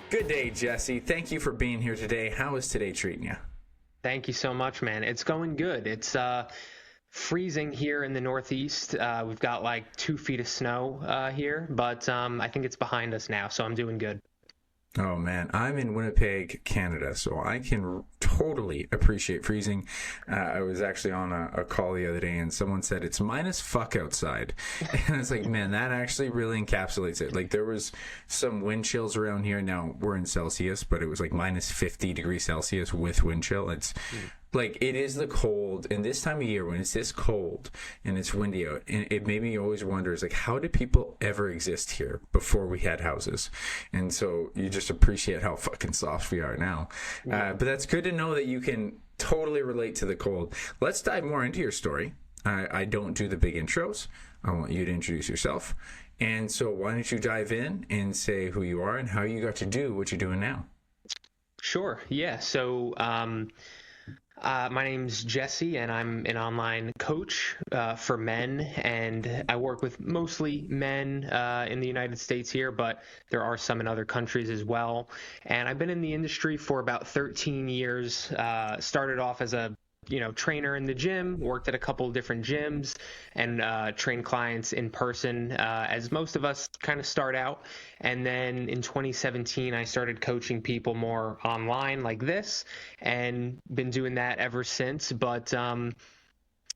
Good day, Jesse. Thank you for being here today. How is today treating you? Thank you so much, man. It's going good. It's freezing here in the Northeast. We've got like 2 feet of snow here, but I think it's behind us now, so I'm doing good. Oh man, I'm in Winnipeg, Canada, so I can totally appreciate freezing. I was actually on a call the other day and someone said it's minus fuck outside. And it's like, man, that actually really encapsulates it. Like there was some wind chills around here. Now we're in Celsius, but it was like minus 50 degrees Celsius with wind chill. It's like it is the cold, and this time of year when it's this cold and it's windy out, and it made me always wonder, is like, how did people ever exist here before we had houses? And so you just appreciate how fucking soft we are now. But that's good to know that you can totally relate to the cold. Let's dive more into your story. I don't do the big intros. I want you to introduce yourself. And so why don't you dive in and say who you are and how you got to do what you're doing now? Sure. Yeah. So my name's Jesse, and I'm an online coach for men, and I work with mostly men in the United States here, but there are some in other countries as well. And I've been in the industry for about 13 years. Started off as a trainer in the gym, worked at a couple of different gyms, and trained clients in person, as most of us kind of start out. And then in 2017, I started coaching people more online like this, and been doing that ever since. But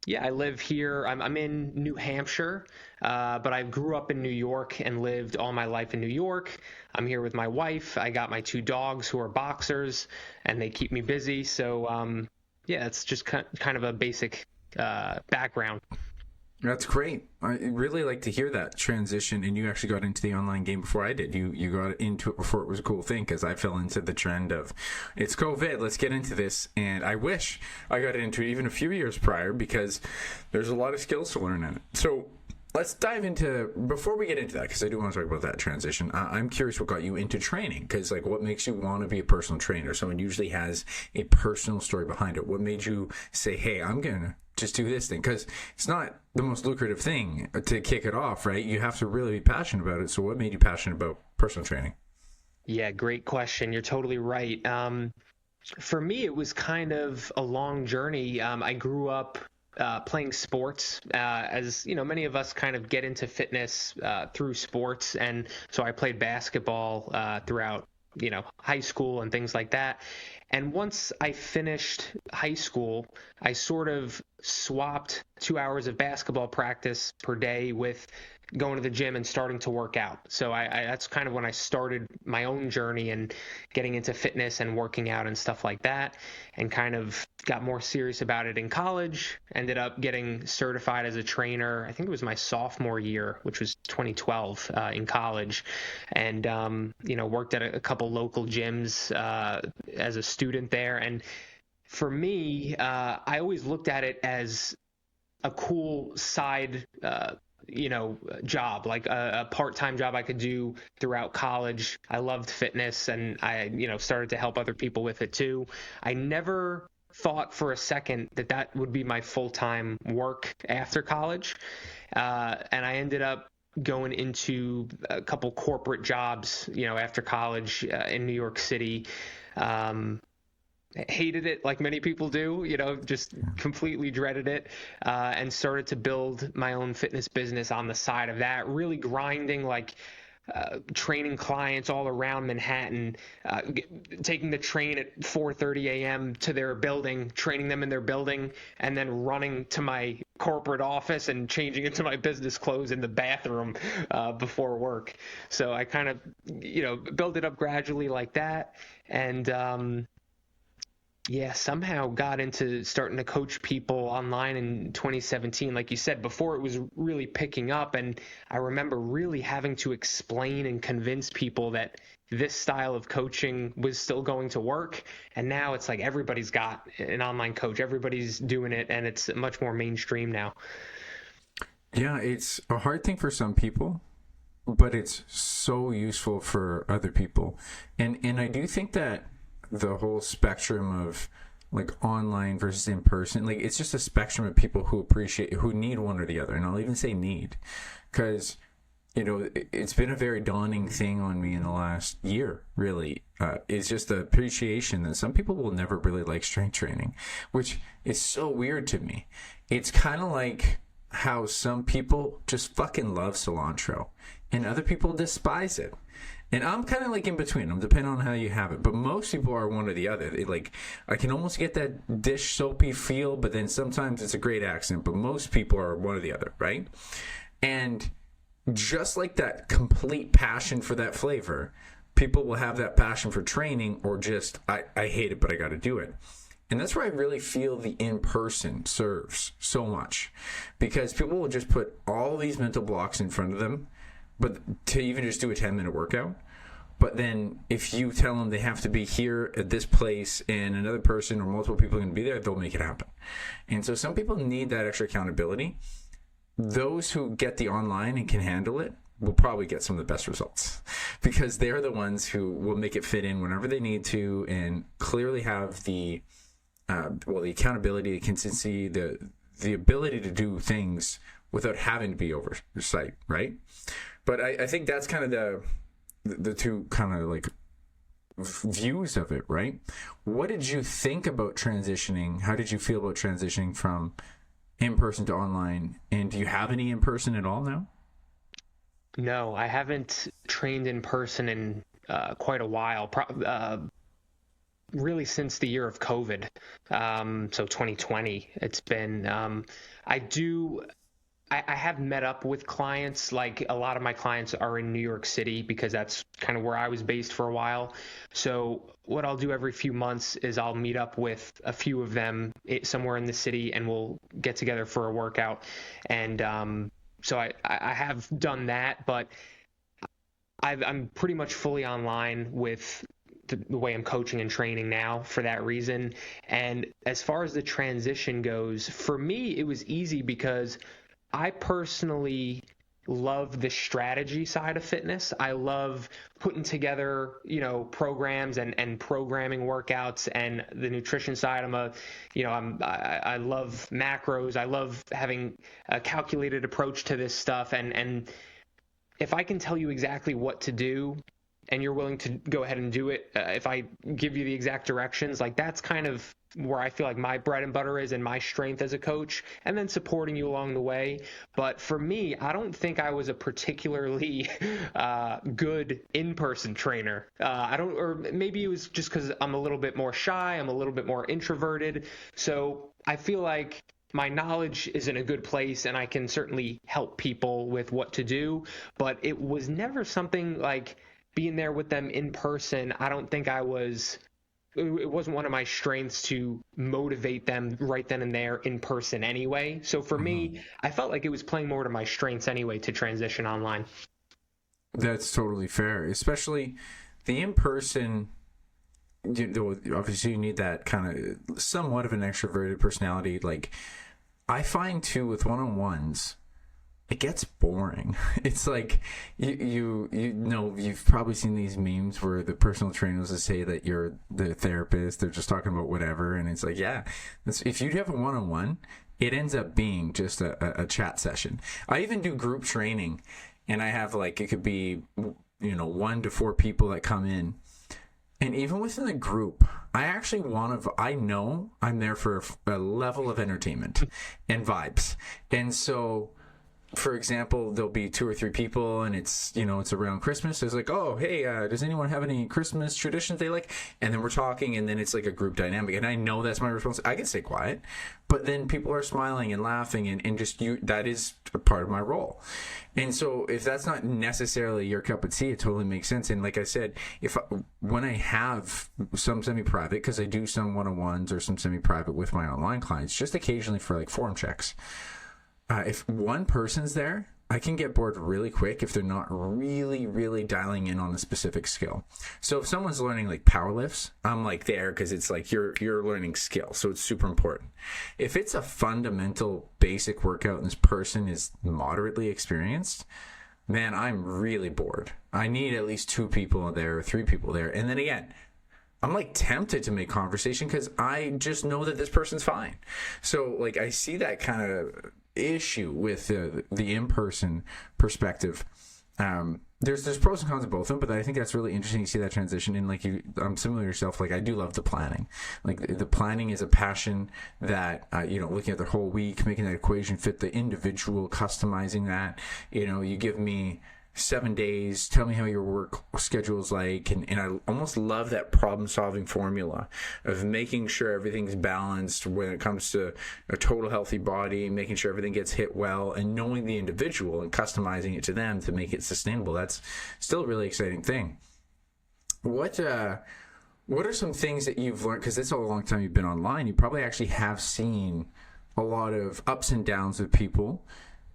yeah, I live here. I'm in New Hampshire, but I grew up in New York and lived all my life in New York. I'm here with my wife. I got my 2 dogs who are boxers, and they keep me busy. So yeah, it's just kind of a basic background. That's great. I really like to hear that transition. And you actually got into the online game before I did. You got into it before it was a cool thing, because I fell into the trend of it's COVID, let's get into this. And I wish I got into it even a few years prior, because there's a lot of skills to learn in it. So let's dive into, before we get into that, because I do want to talk about that transition. I'm curious what got you into training, because like what makes you want to be a personal trainer? Someone usually has a personal story behind it. What made you say, hey, I'm going to just do this thing? Because it's not the most lucrative thing to kick it off, right? You have to really be passionate about it. So what made you passionate about personal training? Yeah, great question. You're totally right. For me, it was kind of a long journey. I grew up playing sports, as many of us kind of get into fitness through sports, and so I played basketball throughout high school and things like that. And once I finished high school, I sort of swapped 2 hours of basketball practice per day with going to the gym and starting to work out. So I that's kind of when I started my own journey and getting into fitness and working out and stuff like that, and kind of got more serious about it in college. Ended up getting certified as a trainer. I think it was my sophomore year, which was 2012 in college, and worked at a couple local gyms as a student there. And for me, I always looked at it as a cool side job, like a part-time job I could do throughout college. I loved fitness, and I started to help other people with it too. I never thought for a second that would be my full-time work after college, and I ended up going into a couple corporate jobs after college in New York City. Hated it like many people do, just completely dreaded it, and started to build my own fitness business on the side of that, really grinding, like training clients all around Manhattan, taking the train at 4:30 a.m. to their building, training them in their building, and then running to my corporate office and changing into my business clothes in the bathroom before work. So I kind of, built it up gradually like that, and yeah, somehow got into starting to coach people online in 2017. Like you said, before it was really picking up, and I remember really having to explain and convince people that this style of coaching was still going to work. And now it's like everybody's got an online coach, everybody's doing it, and it's much more mainstream now. Yeah, it's a hard thing for some people, but it's so useful for other people. And I do think that the whole spectrum of like online versus in person, like it's just a spectrum of people who need one or the other. And I'll even say need, because it's been a very daunting thing on me in the last year, really. It's just the appreciation that some people will never really like strength training, which is so weird to me. It's kind of like how some people just fucking love cilantro and other people despise it. And I'm kind of like in between them, depending on how you have it. But most people are one or the other. I can almost get that dish soapy feel, but then sometimes it's a great accent. But most people are one or the other, right? And just like that complete passion for that flavor, people will have that passion for training, or just, I hate it, but I got to do it. And that's where I really feel the in-person serves so much, because people will just put all these mental blocks in front of them, but to even just do a 10-minute workout. But then if you tell them they have to be here at this place and another person or multiple people are going to be there, they'll make it happen. And so some people need that extra accountability. Those who get the online and can handle it will probably get some of the best results, because they're the ones who will make it fit in whenever they need to, and clearly have the accountability, the consistency, the ability to do things without having to be oversight, right? But I think that's kind of the two kind of like views of it, right? What did you think about transitioning? How did you feel about transitioning from in-person to online? And do you have any in-person at all now? No, I haven't trained in person in quite a while. Really since the year of COVID. So 2020, it's been, I have met up with clients. Like, a lot of my clients are in New York City, because that's kind of where I was based for a while. So what I'll do every few months is I'll meet up with a few of them somewhere in the city, and we'll get together for a workout. And so I have done that, but I'm pretty much fully online with the way I'm coaching and training now for that reason. And as far as the transition goes, for me, it was easy because I personally love the strategy side of fitness. I love putting together, programs and programming workouts, and the nutrition side. I love macros. I love having a calculated approach to this stuff. And if I can tell you exactly what to do, and you're willing to go ahead and do it, if I give you the exact directions, like, that's kind of where I feel like my bread and butter is, and my strength as a coach, and then supporting you along the way. But for me, I don't think I was a particularly good in-person trainer. Or maybe it was just because I'm a little bit more shy, I'm a little bit more introverted. So I feel like my knowledge is in a good place, and I can certainly help people with what to do, but it was never something like being there with them in person. I don't think it wasn't one of my strengths to motivate them right then and there in person anyway. So for me, I felt like it was playing more to my strengths anyway to transition online. That's totally fair, especially the in-person. Obviously you need that kind of somewhat of an extroverted personality. Like, I find too with one-on-ones, it gets boring. It's like you've probably seen these memes where the personal trainers will say that you're the therapist. They're just talking about whatever, and it's like, yeah, if you have a one-on-one, it ends up being just a chat session. I even do group training, and I have, like, it could be 1 to 4 people that come in. And even within the group, I know I'm there for a level of entertainment and vibes. And so, for example, there'll be 2 or 3 people, and it's around Christmas. It's like, oh, hey, does anyone have any Christmas traditions they like? And then we're talking, and then it's like a group dynamic. And I know that's my responsibility. I can stay quiet, but then people are smiling and laughing, and just that is a part of my role. And so if that's not necessarily your cup of tea, it totally makes sense. And like I said, when I have some semi-private, because I do some one-on-ones or some semi-private with my online clients, just occasionally for like form checks, if one person's there, I can get bored really quick if they're not really, really dialing in on a specific skill. So if someone's learning like power lifts, I'm like there because it's like you're learning skill, so it's super important. If it's a fundamental basic workout and this person is moderately experienced, man, I'm really bored. I need at least 2 people there or 3 people there. And then again, I'm like tempted to make conversation because I just know that this person's fine. So like I see that kind of issue with the in-person perspective. there's pros and cons of both of them, but I think that's really interesting to see that transition. And like I'm similar to yourself. Like I do love the planning. Like the planning is a passion that looking at the whole week, making that equation fit the individual, customizing that. You give me 7 days, tell me how your work schedule is like, and I almost love that problem solving formula of making sure everything's balanced when it comes to a total healthy body, making sure everything gets hit well, and knowing the individual and customizing it to them to make it sustainable. That's still a really exciting thing. What are some things that you've learned, because it's a long time you've been online, you probably actually have seen a lot of ups and downs of people.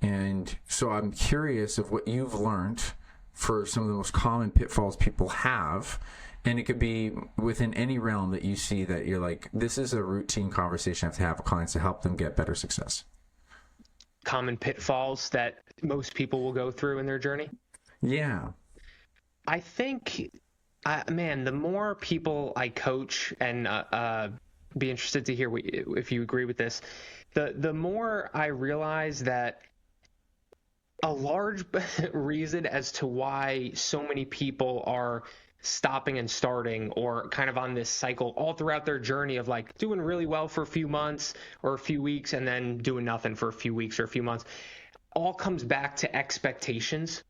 And so I'm curious of what you've learned for some of the most common pitfalls people have. And it could be within any realm that you see that you're like, this is a routine conversation I have to have with clients to help them get better success. Common pitfalls that most people will go through in their journey? Yeah. I think, the more people I coach, and be interested to hear if you agree with this, the more I realize that a large reason as to why so many people are stopping and starting, or kind of on this cycle all throughout their journey of like doing really well for a few months or a few weeks and then doing nothing for a few weeks or a few months, all comes back to expectations.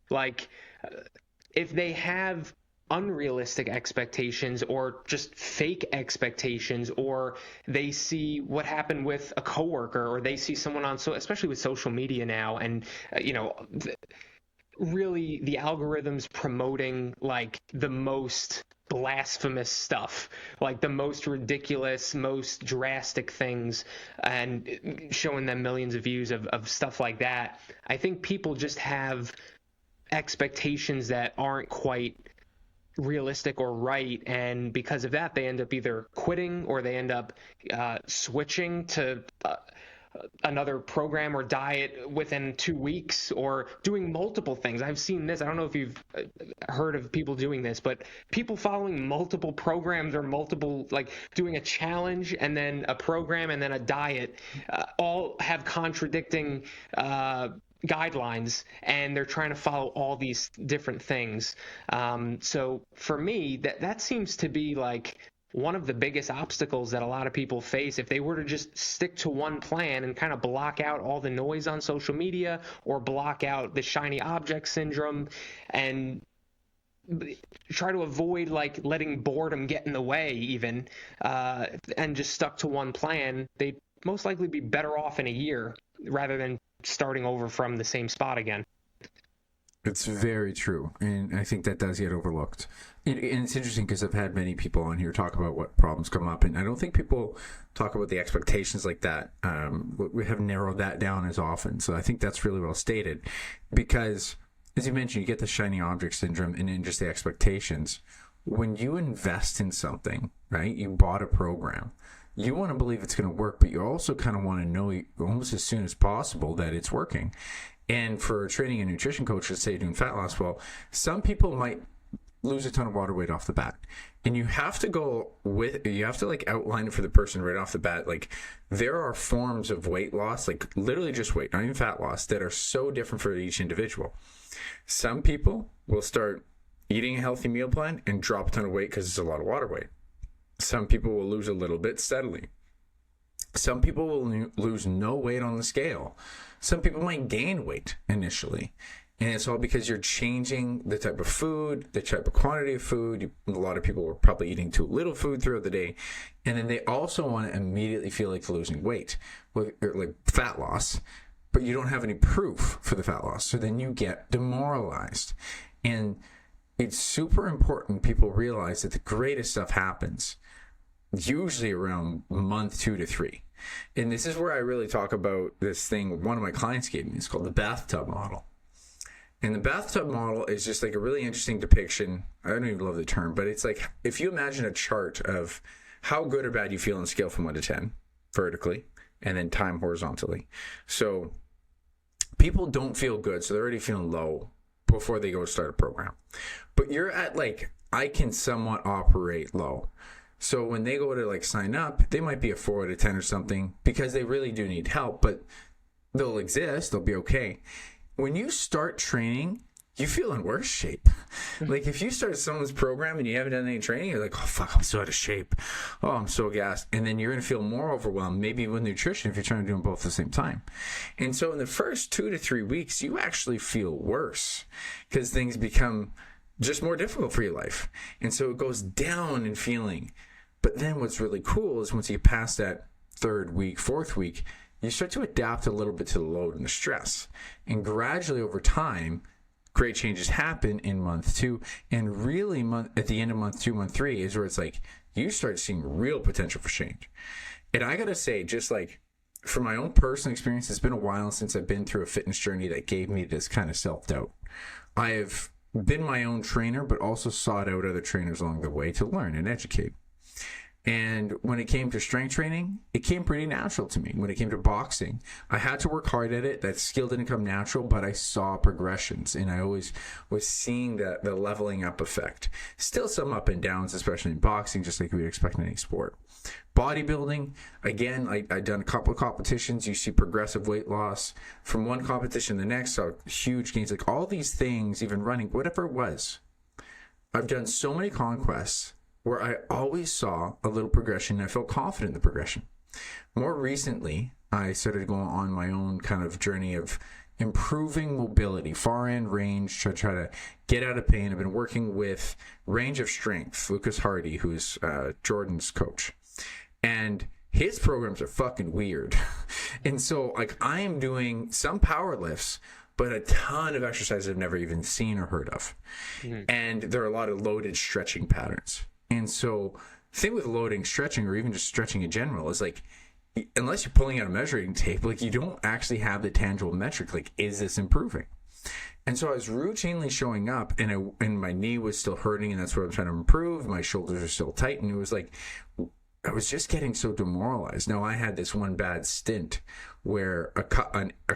Like if they have unrealistic expectations or just fake expectations, or they see what happened with a coworker, or they see someone on, especially with social media now, and really the algorithms promoting like the most blasphemous stuff, like the most ridiculous, most drastic things, and showing them millions of views of stuff like that. I think people just have expectations that aren't quite realistic or right, and because of that they end up either quitting, or they end up switching to another program or diet within 2 weeks, or doing multiple things. I've seen this. I don't know if you've heard of people doing this, but people following multiple programs, or multiple, like doing a challenge and then a program and then a diet, all have contradicting guidelines, and they're trying to follow all these different things. So for me, that seems to be like one of the biggest obstacles that a lot of people face. If they were to just stick to one plan and kind of block out all the noise on social media, or block out the shiny object syndrome, and try to avoid like letting boredom get in the way even, and just stuck to one plan, they'd most likely be better off in a year rather than starting over from the same spot again. It's very true, and I think that does get overlooked. And it's interesting because I've had many people on here talk about what problems come up, and I don't think people talk about the expectations like that. We have narrowed that down as often, so I think that's really well stated. Because, as you mentioned, you get the shiny object syndrome, and then just the expectations. When you invest in something, right? You bought a program. You want to believe it's going to work, but you also kind of want to know almost as soon as possible that it's working. And for training a nutrition coach, let's say doing fat loss, well, some people might lose a ton of water weight off the bat. And you have to like outline it for the person right off the bat. Like there are forms of weight loss, like literally just weight, not even fat loss, that are so different for each individual. Some people will start eating a healthy meal plan and drop a ton of weight because it's a lot of water weight. Some people will lose a little bit steadily. Some people will lose no weight on the scale. Some people might gain weight initially. And it's all because you're changing the type of food, the type of quantity of food. A lot of people were probably eating too little food throughout the day. And then they also want to immediately feel like losing weight, like fat loss, but you don't have any proof for the fat loss. So then you get demoralized. And it's super important people realize that the greatest stuff happens usually around month 2 to 3. And this is where I really talk about this thing one of my clients gave me. It's called the bathtub model. And the bathtub model is just like a really interesting depiction. I don't even love the term, but it's like if you imagine a chart of how good or bad you feel on a scale from 1 to 10 vertically, and then time horizontally. So people don't feel good, so they're already feeling low before they go start a program. But you're at like, I can somewhat operate low. So when they go to like sign up, they might be a 4 out of 10 or something because they really do need help, but they'll exist. They'll be okay. When you start training you feel in worse shape. Like if you start someone's program and you haven't done any training, you're like, oh fuck, I'm so out of shape. Oh, I'm so gassed. And then you're going to feel more overwhelmed, maybe with nutrition if you're trying to do them both at the same time. And so in the first 2 to 3 weeks, you actually feel worse because things become just more difficult for your life. And so it goes down in feeling. But then what's really cool is once you pass that 3rd week, 4th week, you start to adapt a little bit to the load and the stress. And gradually over time, great changes happen in month 2. And really at the end of month 2, month 3 is where it's like you start seeing real potential for change. And I got to say, just like from my own personal experience, it's been a while since I've been through a fitness journey that gave me this kind of self-doubt. I have been my own trainer, but also sought out other trainers along the way to learn and educate. And when it came to strength training, it came pretty natural to me. When it came to boxing, I had to work hard at it. That skill didn't come natural, but I saw progressions, and I always was seeing the leveling up effect. Still some up and downs, especially in boxing, just like we would expect in any sport. Bodybuilding, again, I've done a couple of competitions. You see progressive weight loss from one competition to the next, saw huge gains. Like all these things, even running, whatever it was. I've done so many conquests where I always saw a little progression and I felt confident in the progression. More recently, I started going on my own kind of journey of improving mobility, far end range, to try to get out of pain. I've been working with Range of Strength, Lucas Hardy, who's Jordan's coach. And his programs are fucking weird. And so like I am doing some power lifts, but a ton of exercises I've never even seen or heard of. Mm-hmm. And there are a lot of loaded stretching patterns. And so the thing with loading, stretching, or even just stretching in general is like, unless you're pulling out a measuring tape, like you don't actually have the tangible metric. Like, is this improving? And so I was routinely showing up and my knee was still hurting, and that's what I'm trying to improve. My shoulders are still tight. And it was like, I was just getting so demoralized. Now I had this one bad stint where a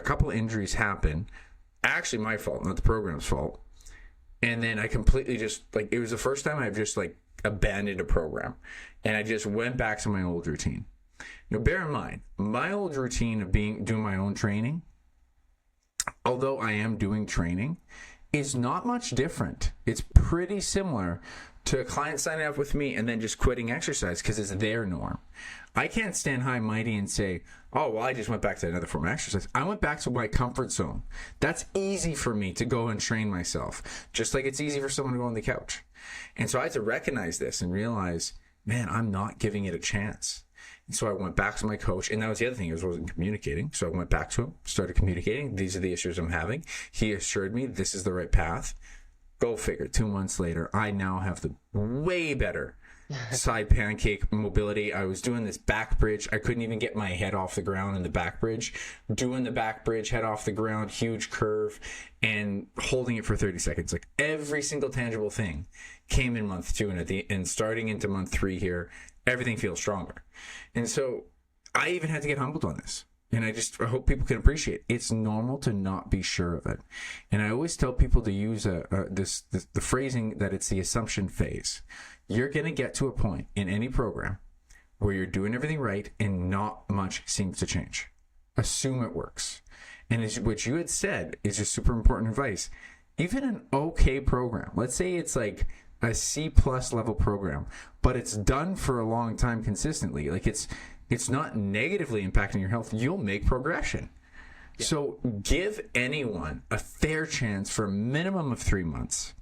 couple injuries happened. Actually my fault, not the program's fault. And then I completely just like, it was the first time I've just like abandoned a program, and I just went back to my old routine. Now bear in mind, my old routine of doing my own training, although I am doing training, is not much different. It's pretty similar to a client signing up with me and then just quitting exercise because it's their norm. I can't stand high and mighty and say, oh, well, I just went back to another form of exercise. I went back to my comfort zone. That's easy for me to go and train myself, just like it's easy for someone to go on the couch. And so I had to recognize this and realize, man, I'm not giving it a chance. And so I went back to my coach, and that was the other thing, I wasn't communicating. So I went back to him, started communicating. These are the issues I'm having. He assured me this is the right path. Go figure. 2 months later, I now have the way better side pancake mobility. I was doing this back bridge. I couldn't even get my head off the ground in the back bridge. Doing the back bridge, head off the ground, huge curve, and holding it for 30 seconds. Like every single tangible thing came in month 2, and starting into month 3 here, everything feels stronger. And so I even had to get humbled on this. And I hope people can appreciate it's normal to not be sure of it. And I always tell people to use the phrasing that it's the assumption phase. You're going to get to a point in any program where you're doing everything right and not much seems to change. Assume it works. And what you had said is just super important advice. Even an okay program, let's say it's like a C+ level program, but it's done for a long time consistently. Like it's not negatively impacting your health. You'll make progression. Yeah. So give anyone a fair chance for a minimum of 3 months.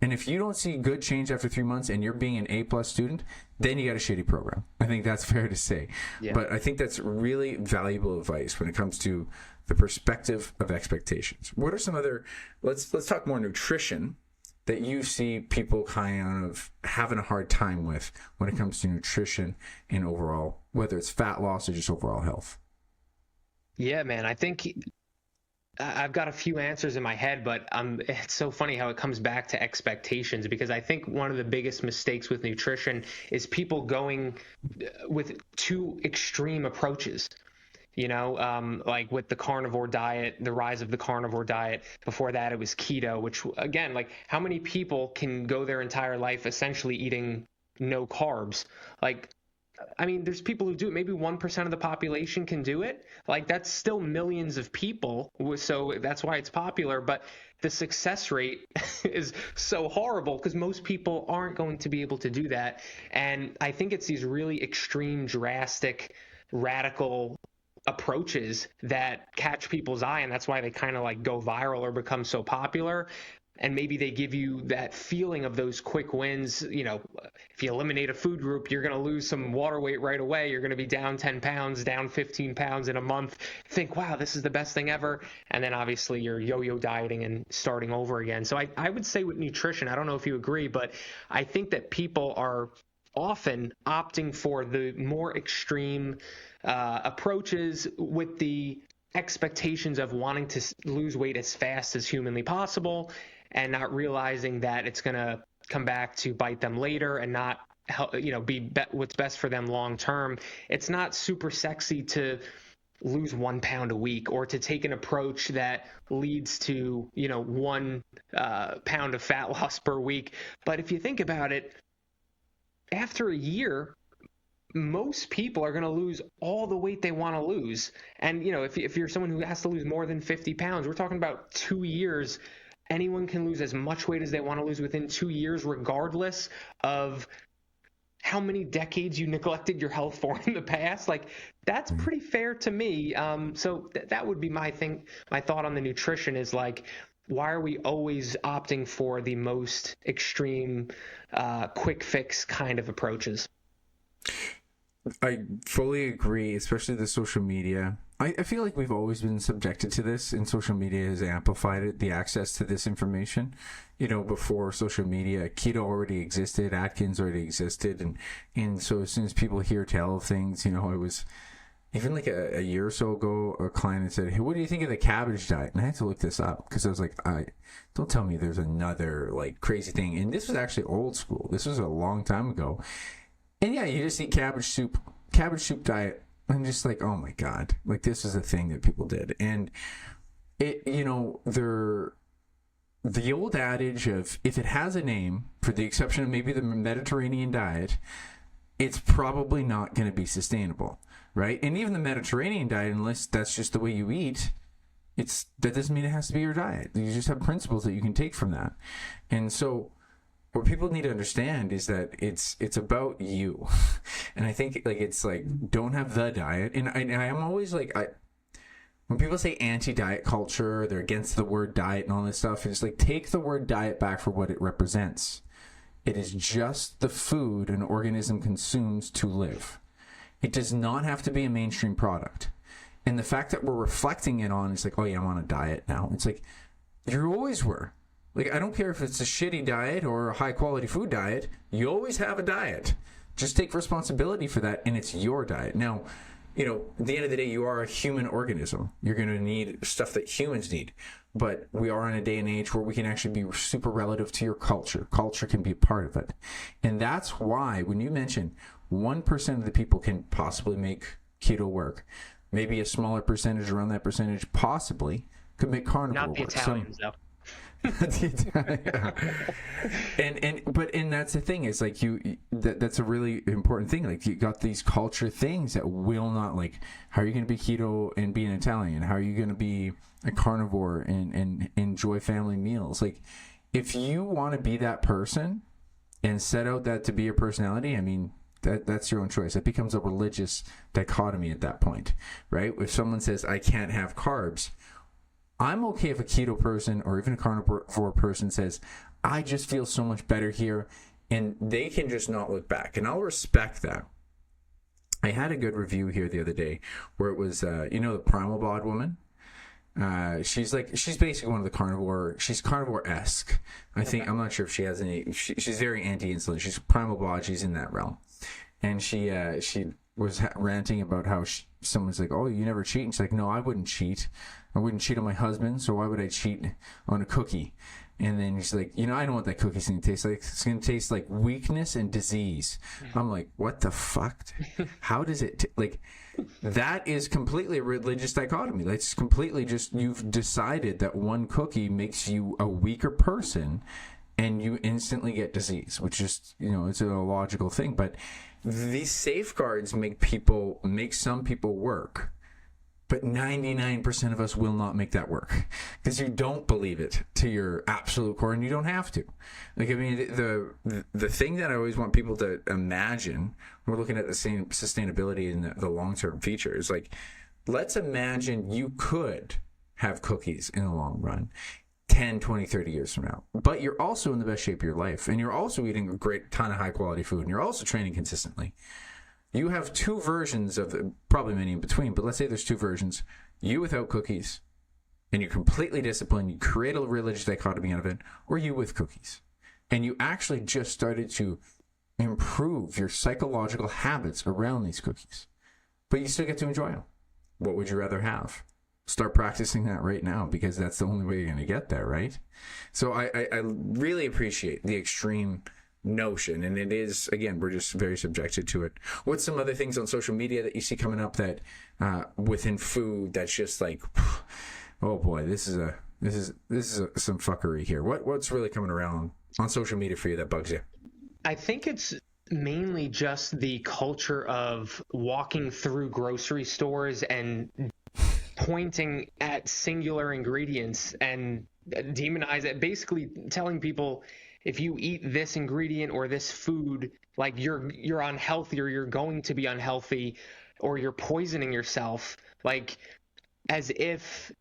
And if you don't see good change after 3 months and you're being an A+ student, then you got a shitty program. I think that's fair to say. Yeah. But I think that's really valuable advice when it comes to the perspective of expectations. What are some other, let's talk more nutrition that you see people kind of having a hard time with when it comes to nutrition and overall, whether it's fat loss or just overall health? Yeah, man, I think I've got a few answers in my head, but it's so funny how it comes back to expectations, because I think one of the biggest mistakes with nutrition is people going with too extreme approaches. You know, like with the carnivore diet, the rise of the carnivore diet. Before that, it was keto, which, again, like how many people can go their entire life essentially eating no carbs? Like, I mean, there's people who do it. Maybe 1% of the population can do it. Like, that's still millions of people. So that's why it's popular. But the success rate is so horrible because most people aren't going to be able to do that. And I think it's these really extreme, drastic, radical approaches that catch people's eye. And that's why they kind of like go viral or become so popular. And maybe they give you that feeling of those quick wins. You know, if you eliminate a food group, you're going to lose some water weight right away. You're going to be down 10 pounds, down 15 pounds in a month. Think, wow, this is the best thing ever. And then obviously you're yo-yo dieting and starting over again. So I would say with nutrition, I don't know if you agree, but I think that people are often opting for the more extreme approaches with the expectations of wanting to lose weight as fast as humanly possible, and not realizing that it's going to come back to bite them later and not help, be what's best for them long term. It's not super sexy to lose 1 pound a week or to take an approach that leads to 1 pound of fat loss per week. But if you think about it, after a year, most people are going to lose all the weight they want to lose. And, if you're someone who has to lose more than 50 pounds, we're talking about 2 years. Anyone can lose as much weight as they want to lose within 2 years, regardless of how many decades you neglected your health for in the past. Like, that's pretty fair to me. So that would be my thing. My thought on the nutrition is like, why are we always opting for the most extreme, quick fix kind of approaches? I fully agree, especially the social media. I feel like we've always been subjected to this, and social media has amplified it, the access to this information. Before social media, keto already existed, Atkins already existed, and so as soon as people hear tell of things, it was even like a year or so ago, a client had said, "Hey, what do you think of the cabbage diet?" And I had to look this up because I was like, don't tell me there's another like crazy thing. And this was actually old school. This was a long time ago. And yeah, you just eat cabbage soup diet. I'm just like, oh my God, like this is a thing that people did. And it, the old adage of if it has a name, for the exception of maybe the Mediterranean diet, it's probably not going to be sustainable, right? And even the Mediterranean diet, unless that's just the way you eat, that doesn't mean it has to be your diet. You just have principles that you can take from that. And so what people need to understand is that it's about you. And I think like it's like, don't have the diet. And I'm always like, when people say anti-diet culture, they're against the word diet and all this stuff, it's like, take the word diet back for what it represents. It is just the food an organism consumes to live. It does not have to be a mainstream product. And the fact that we're reflecting it on, it's like, oh yeah, I'm on a diet now. It's like, you always were. Like, I don't care if it's a shitty diet or a high quality food diet, you always have a diet. Just take responsibility for that, and it's your diet. Now, at the end of the day, you are a human organism. You're going to need stuff that humans need. But we are in a day and age where we can actually be super relative to your culture. Culture can be a part of it. And that's why when you mention 1% of the people can possibly make keto work, maybe a smaller percentage around that percentage possibly could make carnivore work. Not the Italians, though. And that's the thing, is like that's a really important thing. Like, you got these culture things that will not, like, how are you going to be keto and be an Italian? How are you going to be a carnivore and enjoy family meals? Like, if you want to be that person and set out that to be your personality, I mean, that's your own choice. It becomes a religious dichotomy at that point, right? If someone says, I can't have carbs, I'm okay if a keto person or even a carnivore person says, I just feel so much better here, and they can just not look back. And I'll respect that. I had a good review here the other day where it was, the Primal Bod woman. She's basically one of the carnivore, she's carnivore-esque. I think, I'm not sure if she has any, she's very anti-insulin. She's Primal Bod, she's in that realm. And she was ranting about how someone's like, oh, you never cheat? And she's like, no, I wouldn't cheat. I wouldn't cheat on my husband, so why would I cheat on a cookie? And then she's like, I know what that cookie's going to taste like. It's going to taste like weakness and disease. I'm like, what the fuck? How does it, that is completely a religious dichotomy. That's completely just, you've decided that one cookie makes you a weaker person, and you instantly get disease, which is, it's a logical thing. But these safeguards make some people work. But 99% of us will not make that work because you don't believe it to your absolute core, and you don't have to. Like, I mean, the thing that I always want people to imagine when we're looking at the same sustainability and the long-term features, like, let's imagine you could have cookies in the long run 10, 20, 30 years from now, but you're also in the best shape of your life, and you're also eating a great ton of high-quality food, and you're also training consistently. You have two versions of probably many in between, but let's say there's two versions. You without cookies, and you're completely disciplined. You create a religious dichotomy out of it, or you with cookies. And you actually just started to improve your psychological habits around these cookies. But you still get to enjoy them. What would you rather have? Start practicing that right now, because that's the only way you're going to get there, right? So I really appreciate the extreme notion, and it is, again, we're just very subjected to it. What's some other things on social media that you see coming up that within food that's just like, oh boy, this is some fuckery here? What's really coming around on social media for you that bugs you? I think it's mainly just the culture of walking through grocery stores and pointing at singular ingredients and demonize it, basically telling people, if you eat this ingredient or this food, like you're unhealthy, or you're going to be unhealthy, or you're poisoning yourself, like, as if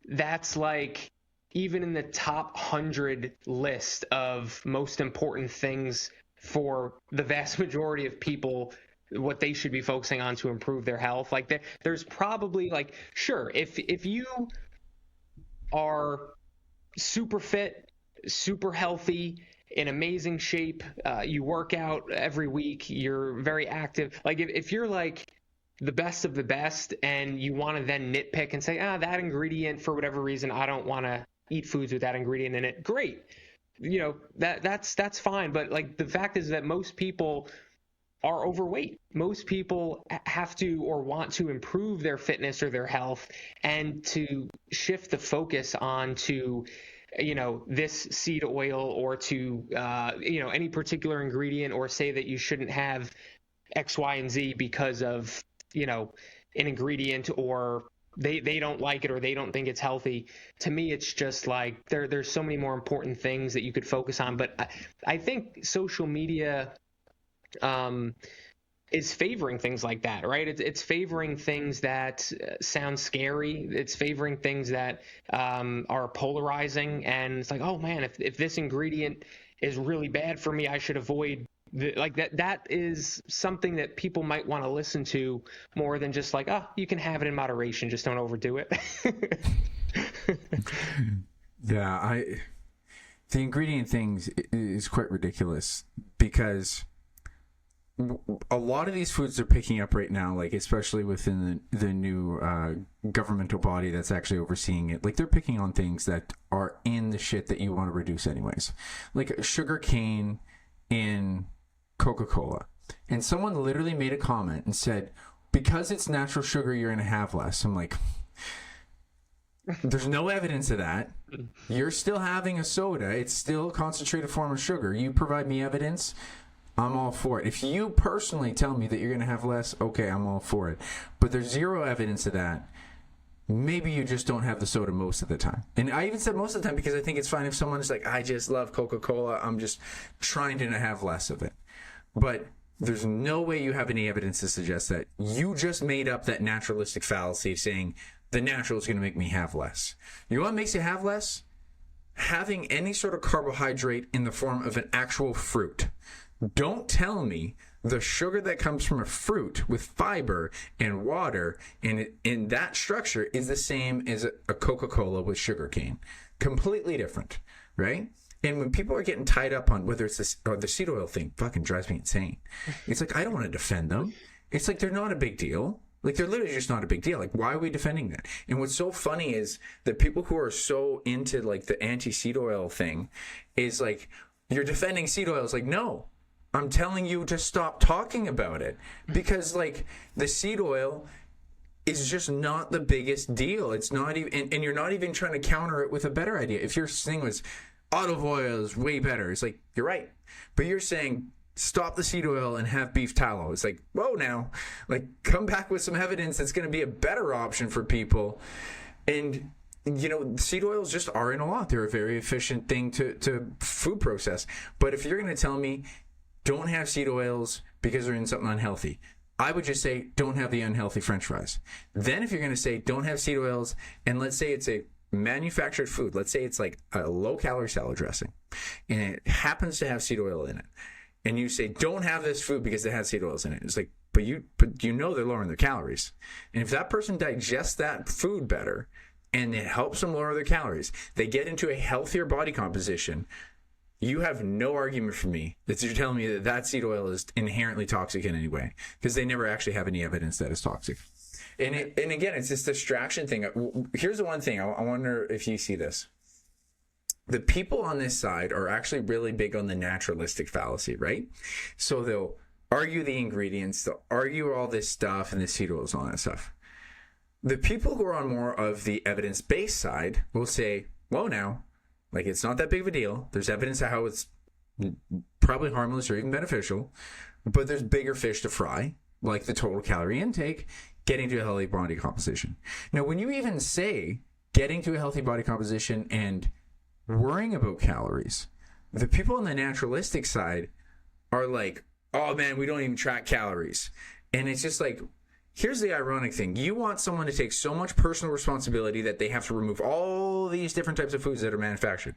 that's like even in the top 100 list of most important things for the vast majority of people, what they should be focusing on to improve their health. Like, there's probably, like, sure, if you are super fit, super healthy, in amazing shape, you work out every week, you're very active, like, if you're like the best of the best, and you want to then nitpick and say, that ingredient, for whatever reason, I don't want to eat foods with that ingredient in it, great, that's fine. But, like, the fact is that most people are overweight. Most people have to or want to improve their fitness or their health, and to shift the focus on to this seed oil, or to any particular ingredient, or say that you shouldn't have X, Y, and Z because of an ingredient, or they don't like it, or they don't think it's healthy. To me, it's just like there's so many more important things that you could focus on. But I think social media is favoring things like that, right? It's favoring things that sound scary. It's favoring things that are polarizing, and it's like, oh man, if this ingredient is really bad for me, I should avoid like that. That is something that people might want to listen to more than just like, you can have it in moderation, just don't overdo it. Yeah, the ingredient things is quite ridiculous, because a lot of these foods they're picking up right now, like especially within the new governmental body that's actually overseeing it, like they're picking on things that are in the shit that you want to reduce anyways, like sugar cane in Coca-Cola. And someone literally made a comment and said, because it's natural sugar, you're going to have less. I'm like, there's no evidence of that. You're still having a soda. It's still a concentrated form of sugar. You provide me evidence, I'm all for it. If you personally tell me that you're going to have less, okay, I'm all for it. But there's zero evidence of that. Maybe you just don't have the soda most of the time. And I even said most of the time because I think it's fine if someone's like, I just love Coca-Cola, I'm just trying to have less of it. But there's no way you have any evidence to suggest that. You just made up that naturalistic fallacy saying the natural is going to make me have less. You know what makes you have less? Having any sort of carbohydrate in the form of an actual fruit. Don't tell me the sugar that comes from a fruit with fiber and water and in that structure is the same as a Coca-Cola with sugar cane. Completely different, right? And when people are getting tied up on whether it's this or the seed oil thing, fucking drives me insane. It's like, I don't want to defend them. It's like they're not a big deal. Like, they're literally just not a big deal. Like, why are we defending that? And what's so funny is that people who are so into, like, the anti-seed oil thing is, like, you're defending seed oil. It's like, no. I'm telling you to stop talking about it. Because, like, the seed oil is just not the biggest deal. It's not even... And you're not even trying to counter it with a better idea. If your thing was... olive oil is way better. It's like, you're right. But you're saying stop the seed oil and have beef tallow. It's like, whoa, now, like, come back with some evidence that's going to be a better option for people. And, you know, seed oils just are in a lot. They're a very efficient thing to food process. But if you're going to tell me don't have seed oils because they're in something unhealthy, I would just say don't have the unhealthy French fries. Then if you're going to say don't have seed oils, and let's say it's a manufactured food, let's say it's like a low-calorie salad dressing, and it happens to have seed oil in it, and you say don't have this food because it has seed oils in it. It's like, but you know they're lowering their calories. And if that person digests that food better and it helps them lower their calories, they get into a healthier body composition, you have no argument for me that you're telling me that that seed oil is inherently toxic in any way, because they never actually have any evidence that it's toxic. And again, it's this distraction thing. Here's the one thing. I wonder if you see this. The people on this side are actually really big on the naturalistic fallacy, right? So they'll argue the ingredients, they'll argue all this stuff and the seed oils and all that stuff. The people who are on more of the evidence-based side will say, well, now, like, it's not that big of a deal. There's evidence of how it's probably harmless or even beneficial, but there's bigger fish to fry, like the total calorie intake, getting to a healthy body composition. Now, when you even say getting to a healthy body composition and worrying about calories, the people on the naturalistic side are like, oh man, we don't even track calories. And it's just like, here's the ironic thing. You want someone to take so much personal responsibility that they have to remove all these different types of foods that are manufactured.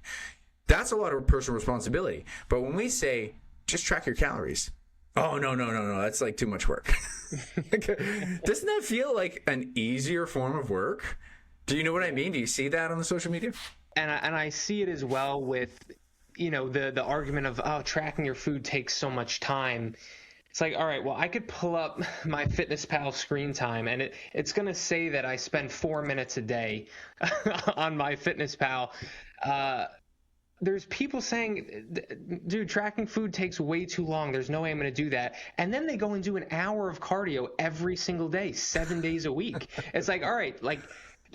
That's a lot of personal responsibility. But when we say, just track your calories, oh, no, that's like too much work. Doesn't that feel like an easier form of work? Do you know what I mean? Do you see that on the social media? And I see it as well with, you know, the argument of, oh, tracking your food takes so much time. It's like, all right, well, I could pull up my FitnessPal screen time, and it's going to say that I spend 4 minutes a day on my FitnessPal. There's people saying, dude, tracking food takes way too long. There's no way I'm going to do that. And then they go and do an hour of cardio every single day, 7 days a week. It's like, all right, like,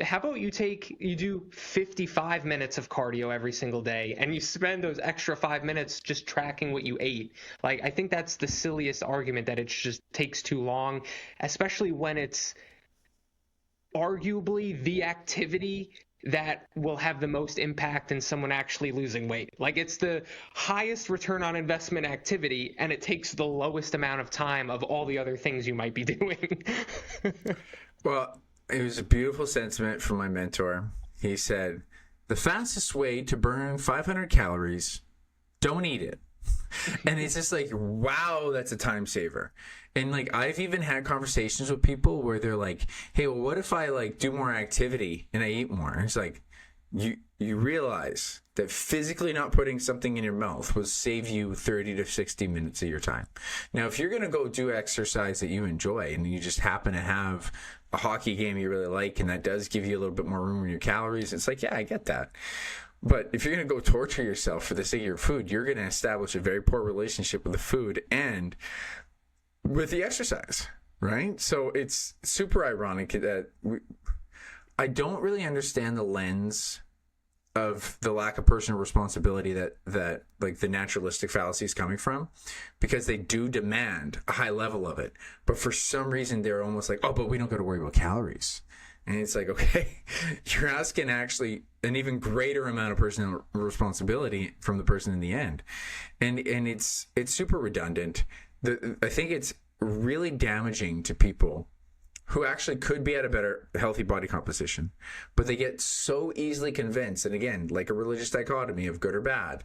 how about you do 55 minutes of cardio every single day, and you spend those extra 5 minutes just tracking what you ate? Like, I think that's the silliest argument, that it just takes too long, especially when it's arguably the activity that will have the most impact in someone actually losing weight. Like, it's the highest return on investment activity, and it takes the lowest amount of time of all the other things you might be doing. Well, it was a beautiful sentiment from my mentor. He said, the fastest way to burn 500 calories, don't eat it. And it's just like, wow, that's a time saver. And like, I've even had conversations with people where they're like, hey, well, what if I like do more activity and I eat more? And it's like, you realize that physically not putting something in your mouth will save you 30 to 60 minutes of your time. Now, if you're going to go do exercise that you enjoy and you just happen to have a hockey game you really like, and that does give you a little bit more room in your calories, it's like, yeah, I get that. But if you're going to go torture yourself for the sake of your food, you're going to establish a very poor relationship with the food and with the exercise, right? So it's super ironic that I don't really understand the lens of the lack of personal responsibility that like the naturalistic fallacy is coming from, because they do demand a high level of it. But for some reason, they're almost like, oh, but we don't got to worry about calories. And it's like, okay, you're asking actually an even greater amount of personal responsibility from the person in the end. And it's super redundant. I think it's really damaging to people who actually could be at a better healthy body composition, but they get so easily convinced, and again, like a religious dichotomy of good or bad,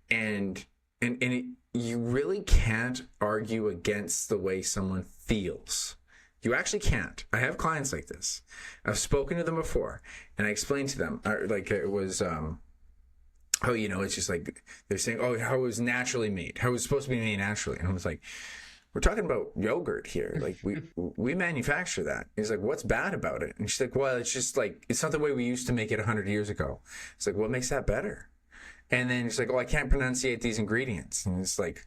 and you really can't argue against the way someone feels. You actually can't. I have clients like this. I've spoken to them before, and I explained to them, like it was, oh, you know, it's just like they're saying, oh, how it was naturally made, how it was supposed to be made naturally, and I was like, we're talking about yogurt here. Like we manufacture that. He's like, what's bad about it? And she's like, well, it's just like, it's not the way we used to make it 100 years ago. It's like, what makes that better? And then she's like, oh, I can't pronunciate these ingredients. And it's like,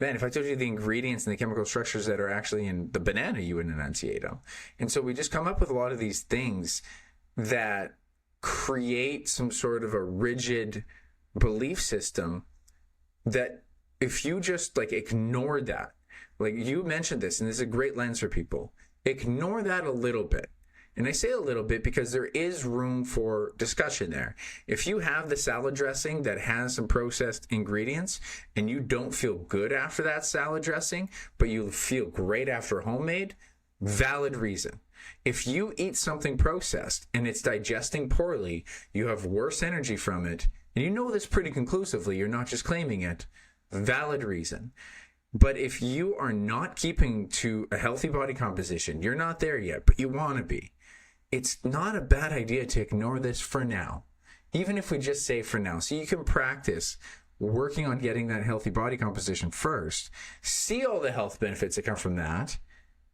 man, if I told you the ingredients and the chemical structures that are actually in the banana, you would enunciate them. And so we just come up with a lot of these things that create some sort of a rigid belief system that if you just like ignore that, like you mentioned this, and this is a great lens for people, ignore that a little bit. And I say a little bit because there is room for discussion there. If you have the salad dressing that has some processed ingredients and you don't feel good after that salad dressing, but you feel great after homemade, valid reason. If you eat something processed and it's digesting poorly, you have worse energy from it, and you know this pretty conclusively, you're not just claiming it, valid reason. But if you are not keeping to a healthy body composition, you're not there yet, but you want to be, it's not a bad idea to ignore this for now, even if we just say for now. So you can practice working on getting that healthy body composition first, see all the health benefits that come from that,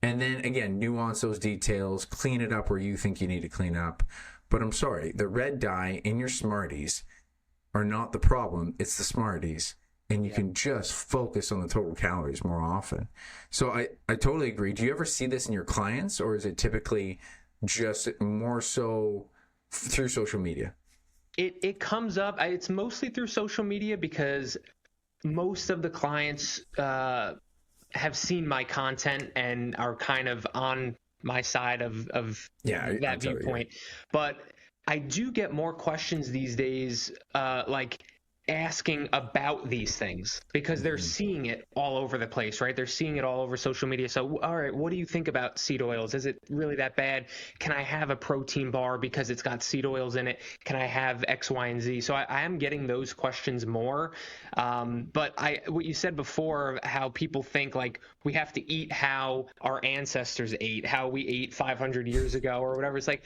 and then, again, nuance those details, clean it up where you think you need to clean up. But I'm sorry, the red dye in your Smarties are not the problem. It's the Smarties. And you can just focus on the total calories more often. So I totally agree. Do you ever see this in your clients, or is it typically just more so through social media? It comes up. It's mostly through social media because most of the clients have seen my content and are kind of on my side of that viewpoint. But I do get more questions these days, like asking about these things because they're seeing it all over the place, right? They're seeing it all over social media. So, all right, what do you think about seed oils? Is it really that bad? Can I have a protein bar because it's got seed oils in it? Can I have X, Y, and Z? So I am getting those questions more. But what you said before, how people think like we have to eat how our ancestors ate, how we ate 500 years ago or whatever. It's like,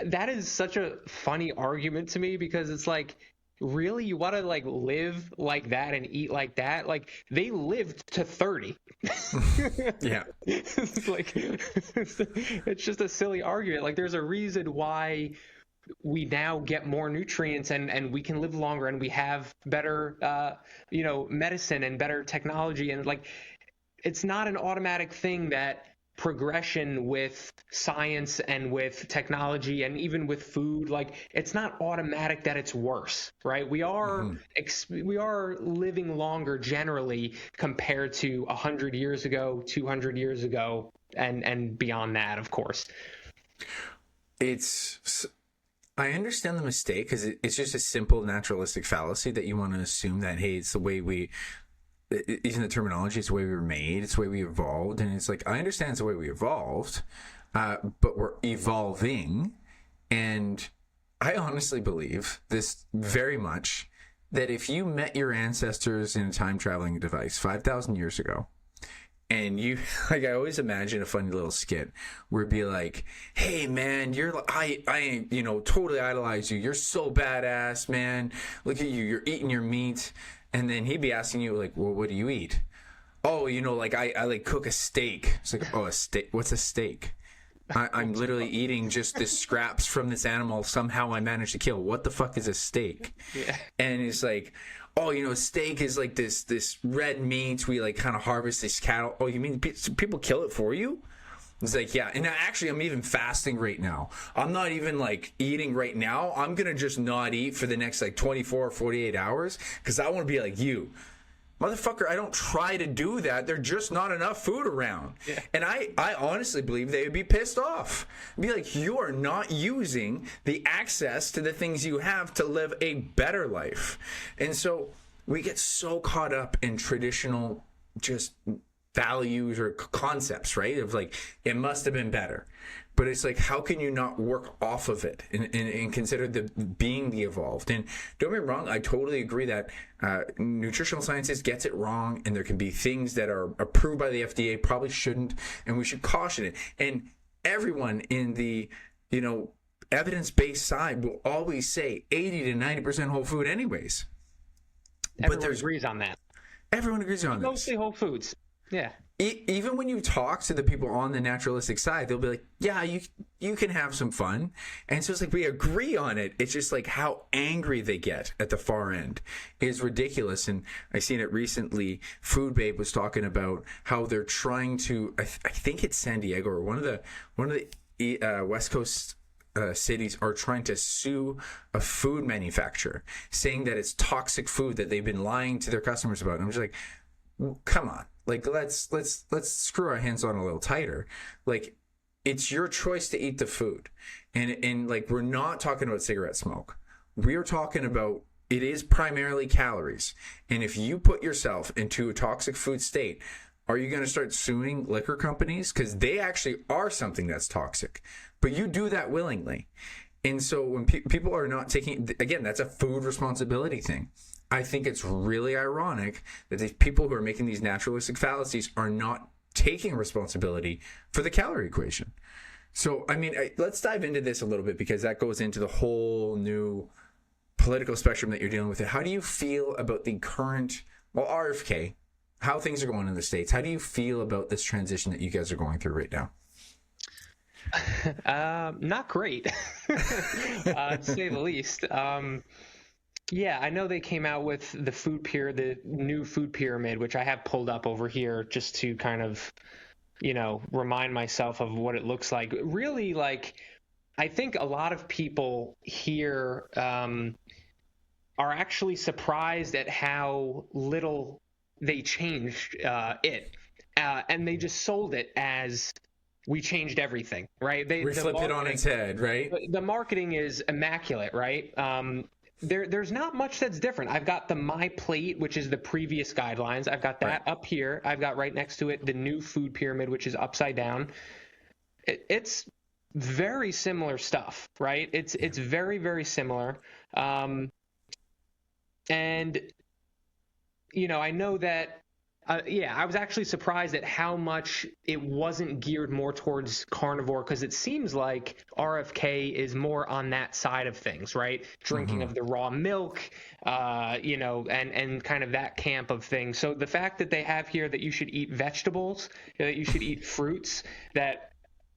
that is such a funny argument to me because it's like, really, you want to like live like that and eat like that? Like they lived to 30. Yeah. It's like it's just a silly argument. Like there's a reason why we now get more nutrients and we can live longer and we have better medicine and better technology, and like it's not an automatic thing that progression with science and with technology and even with food, like it's not automatic that it's worse, right? We are we are living longer generally compared to 100 years ago, 200 years ago, and beyond that, of course. I understand the mistake because it's just a simple naturalistic fallacy that you want to assume that, hey, it's the way we, even the terminology, it's the way we were made, it's the way we evolved. And it's like, I understand it's the way we evolved, but we're evolving. And I honestly believe this very much, that if you met your ancestors in a time traveling device 5,000 years ago, and you, like, I always imagine a funny little skit where it'd be like, hey man, I totally idolize you. You're so badass, man. Look at you. You're eating your meat. And then he'd be asking you, like, well, what do you eat? Oh, like I like cook a steak. It's like, oh, a steak? What's a steak? I'm literally eating just the scraps from this animal somehow I managed to kill. What the fuck is a steak? Yeah. And it's like, oh, steak is like this red meat. We like kind of harvest this cattle. Oh, you mean people kill it for you? It's like, yeah. And actually, I'm even fasting right now. I'm not even like eating right now. I'm going to just not eat for the next like 24 or 48 hours because I want to be like you. Motherfucker, I don't try to do that. There's just not enough food around. Yeah. And I honestly believe they would be pissed off. Be like, you are not using the access to the things you have to live a better life. And so we get so caught up in traditional just values or concepts, right? Of like, it must have been better. But it's like, how can you not work off of it and consider being the evolved? And don't get me wrong, I totally agree that nutritional sciences gets it wrong, and there can be things that are approved by the FDA probably shouldn't, and we should caution it. And everyone in the evidence-based side will always say 80 to 90% whole food anyways. Everyone agrees on that. Everyone agrees on that. Mostly whole foods. Yeah. Even when you talk to the people on the naturalistic side, they'll be like, yeah, you can have some fun. And so it's like, we agree on it. It's just like how angry they get at the far end is ridiculous. And I seen it recently. Food Babe was talking about how they're trying to, I think it's San Diego or one of the West Coast cities are trying to sue a food manufacturer, saying that it's toxic food that they've been lying to their customers about. And I'm just like, come on, like let's screw our hands on a little tighter. Like, it's your choice to eat the food, and like, we're not talking about cigarette smoke. We are talking about, it is primarily calories. And if you put yourself into a toxic food state, are you going to start suing liquor companies? Because they actually are something that's toxic, but you do that willingly. And so when people are not taking, again, that's a food responsibility thing. I think it's really ironic that these people who are making these naturalistic fallacies are not taking responsibility for the calorie equation. So, I mean, let's dive into this a little bit, because that goes into the whole new political spectrum that you're dealing with. How do you feel about the current, well, RFK, how things are going in the States? How do you feel about this transition that you guys are going through right now? Not great, to say the least. Yeah, I know they came out with the new food pyramid, which I have pulled up over here just to kind of, remind myself of what it looks like. Really, like, I think a lot of people here are actually surprised at how little they changed it, and they just sold it as, we changed everything, right? We flipped it on its head, right? The marketing is immaculate, right? There's not much that's different. I've got the My Plate, which is the previous guidelines. I've got that up here. I've got right next to it the new food pyramid, which is upside down. It's very similar stuff, right? It's very, very similar. And I know that, I was actually surprised at how much it wasn't geared more towards carnivore, because it seems like RFK is more on that side of things, right? Drinking of the raw milk, and kind of that camp of things. So the fact that they have here that you should eat vegetables, that you should eat fruits, that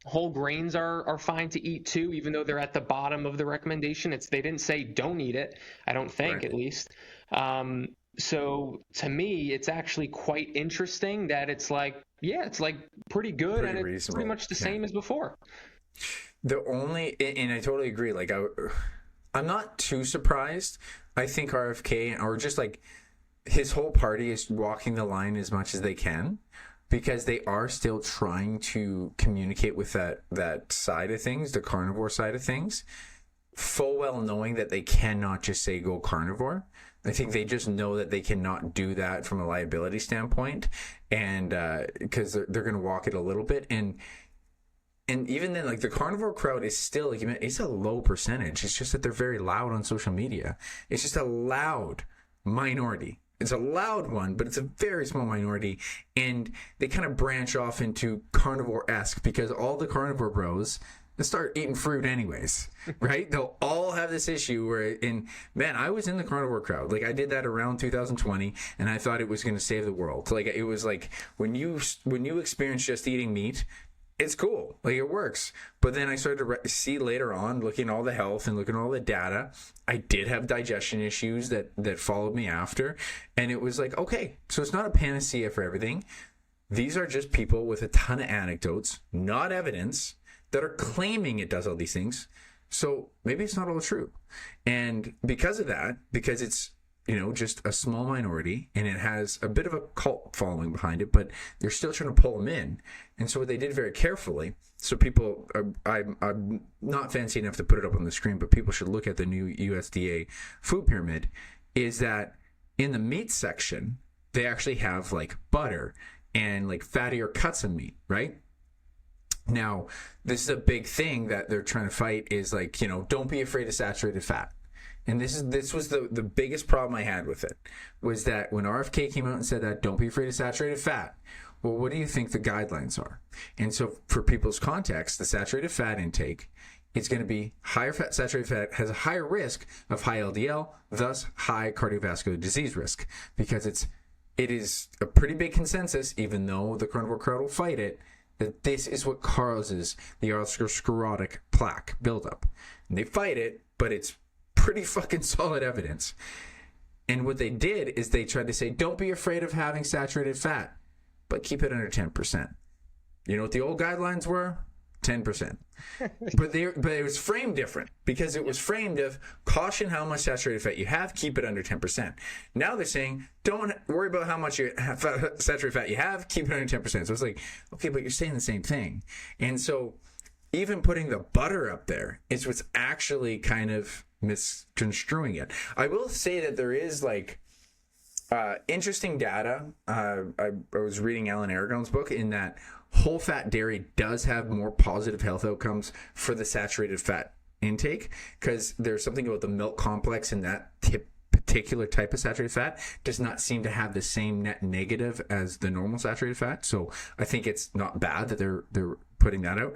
whole grains are fine to eat too, even though they're at the bottom of the recommendation. They didn't say don't eat it, I don't think, at least. So to me, it's actually quite interesting that it's like, it's like pretty good, and it's pretty much the same as before. And I totally agree. Like, I'm not too surprised. I think RFK, or just like his whole party, is walking the line as much as they can, because they are still trying to communicate with that side of things, the carnivore side of things, full well knowing that they cannot just say go carnivore. I think they just know that they cannot do that from a liability standpoint, and because they're going to walk it a little bit, and even then, like, the carnivore crowd is still, like, it's a low percentage. It's just that they're very loud on social media. It's just a loud minority. It's a loud one, but it's a very small minority, and they kind of branch off into carnivore-esque, because all the carnivore bros start eating fruit anyways, right? They'll all have this issue where, I was in the carnivore crowd. Like, I did that around 2020, and I thought it was going to save the world. Like, it was like, when you experience just eating meat, it's cool. Like, it works. But then I started to see later on, looking at all the health and looking at all the data, I did have digestion issues that followed me after. And it was like, okay, so it's not a panacea for everything. These are just people with a ton of anecdotes, not evidence, that are claiming it does all these things. So maybe it's not all true. And because of that, because it's, just a small minority, and it has a bit of a cult following behind it, but they're still trying to pull them in. And so what they did very carefully, so people, I'm not fancy enough to put it up on the screen, but people should look at the new USDA food pyramid, is that in the meat section, they actually have like butter and like fattier cuts of meat, right? Now, this is a big thing that they're trying to fight, is like, don't be afraid of saturated fat. And this was the biggest problem I had with it, was that when RFK came out and said that, don't be afraid of saturated fat, well, what do you think the guidelines are? And so for people's context, the saturated fat intake, it's going to be higher fat. Saturated fat has a higher risk of high LDL, thus high cardiovascular disease risk, because it is a pretty big consensus, even though the carnivore crowd will fight it, that this is what causes the atherosclerotic plaque buildup. And they fight it, but it's pretty fucking solid evidence. And what they did is they tried to say, don't be afraid of having saturated fat, but keep it under 10%. You know what the old guidelines were? 10%. But it was framed different because it was framed of caution how much saturated fat you have, keep it under 10%. Now they're saying don't worry about how much saturated fat you have, keep it under 10%. So it's like, okay, but you're saying the same thing. And so even putting the butter up there is what's actually kind of misconstruing it. I will say that there is like interesting data. I was reading Alan Aragon's book in that whole fat dairy does have more positive health outcomes for the saturated fat intake because there's something about the milk complex in that particular type of saturated fat does not seem to have the same net negative as the normal saturated fat. So I think it's not bad that they're putting that out.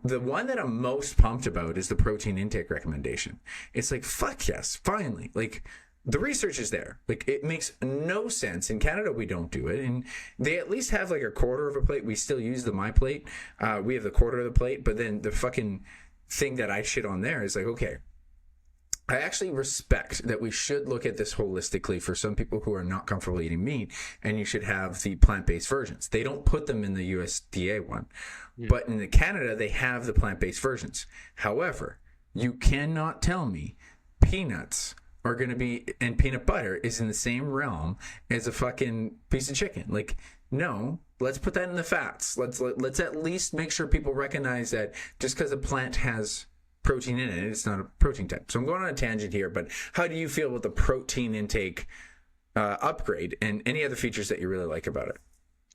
The one that I'm most pumped about is the protein intake recommendation. It's like, fuck yes, finally. Like, the research is there. Like, it makes no sense. In Canada, we don't do it. And they at least have like a quarter of a plate. We still use the My Plate. We have the quarter of the plate. But then the fucking thing that I shit on there is like, okay, I actually respect that we should look at this holistically for some people who are not comfortable eating meat, and you should have the plant-based versions. They don't put them in the USDA one. But in Canada, they have the plant-based versions. However, you cannot tell me peanuts are going to be, and peanut butter is in the same realm as a fucking piece of chicken. Like, no, let's put that in the fats. Let's at least make sure people recognize that just because a plant has protein in it, it's not a protein type. So I'm going on a tangent here, but how do you feel about the protein intake upgrade and any other features that you really like about it?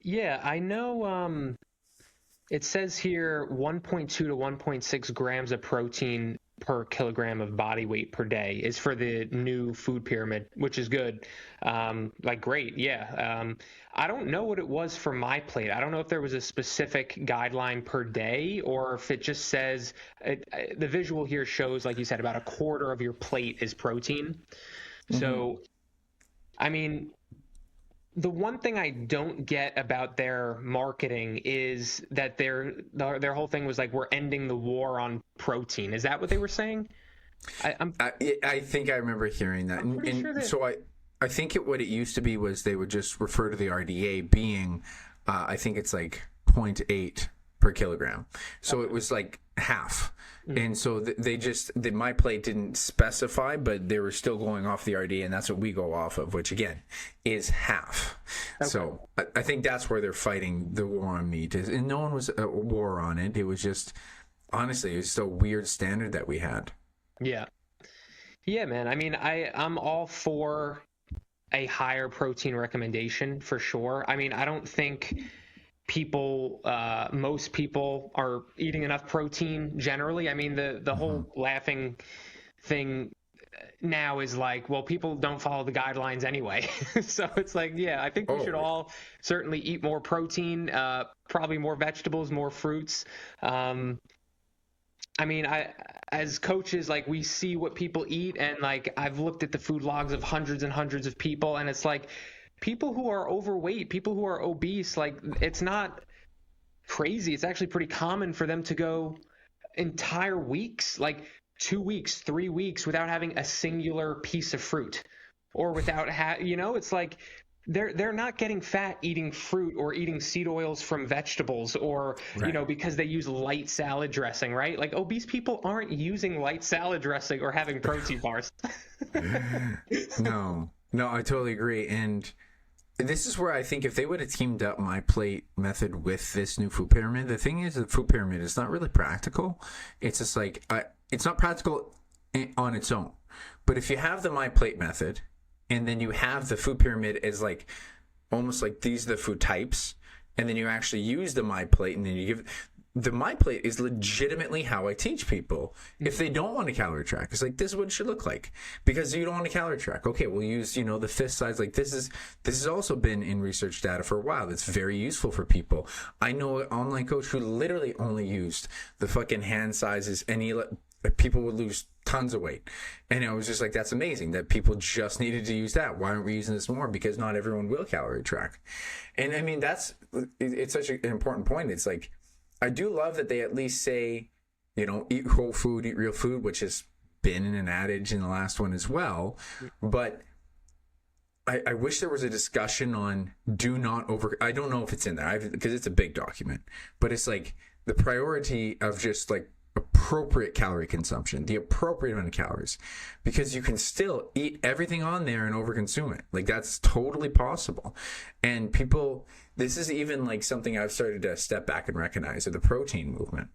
Yeah, I know it says here 1.2 to 1.6 grams of protein per kilogram of body weight per day is for the new food pyramid, which is good. Like, great. Yeah. I don't know what it was for My Plate. I don't know if there was a specific guideline per day or if it just says the visual here shows, like you said, about a quarter of your plate is protein. Mm-hmm. So, I mean, the one thing I don't get about their marketing is that their whole thing was like, we're ending the war on protein. Is that what they were saying? I think I remember hearing that. So I think what it used to be was they would just refer to the RDA being, I think it's like 0.8 per kilogram. So it was like half. Mm-hmm. And so the My Plate didn't specify, but they were still going off the RDA, and that's what we go off of, which again is half. Okay. So I think that's where they're fighting the war on meat. And no one was a war on it. It was just, honestly, it was just a weird standard that we had. Yeah. Yeah, man. I mean, I'm all for a higher protein recommendation for sure. I mean, I don't think most people are eating enough protein generally. I mean, the whole laughing thing now is like, well, people don't follow the guidelines anyway. So it's like, yeah, I think we should all certainly eat more protein, probably more vegetables, more fruits. I mean, as coaches, like, we see what people eat, and like, I've looked at the food logs of hundreds and hundreds of people, and it's like, people who are overweight, people who are obese, like, it's not crazy. It's actually pretty common for them to go entire weeks, like 2 weeks, 3 weeks without having a singular piece of fruit, or without it's like they're not getting fat eating fruit or eating seed oils from vegetables, or right. Because they use light salad dressing, right? Like, obese people aren't using light salad dressing or having protein bars. No, I totally agree. And this is where I think if they would have teamed up My Plate method with this new food pyramid, the thing is, the food pyramid is not really practical. It's just like, it's not practical on its own. But if you have the My Plate method, and then you have the food pyramid as like, almost like these are the food types, and then you actually use the My Plate, and then you give... The My Plate is legitimately how I teach people. If they don't want a calorie track, it's like, this is what it should look like. Because you don't want a calorie track. Okay, we'll use, the fist size. Like, this has also been in research data for a while. That's very useful for people. I know an online coach who literally only used the fucking hand sizes, and people would lose tons of weight. And I was just like, that's amazing that people just needed to use that. Why aren't we using this more? Because not everyone will calorie track. And I mean, it's such an important point. It's like, I do love that they at least say, eat whole food, eat real food, which has been an adage in the last one as well. But I wish there was a discussion on do not I don't know if it's in there because it's a big document, but it's like, the priority of just like appropriate calorie consumption, the appropriate amount of calories, because you can still eat everything on there and overconsume it. Like that's totally possible. And people, this is even like something I've started to step back and recognize, of the protein movement.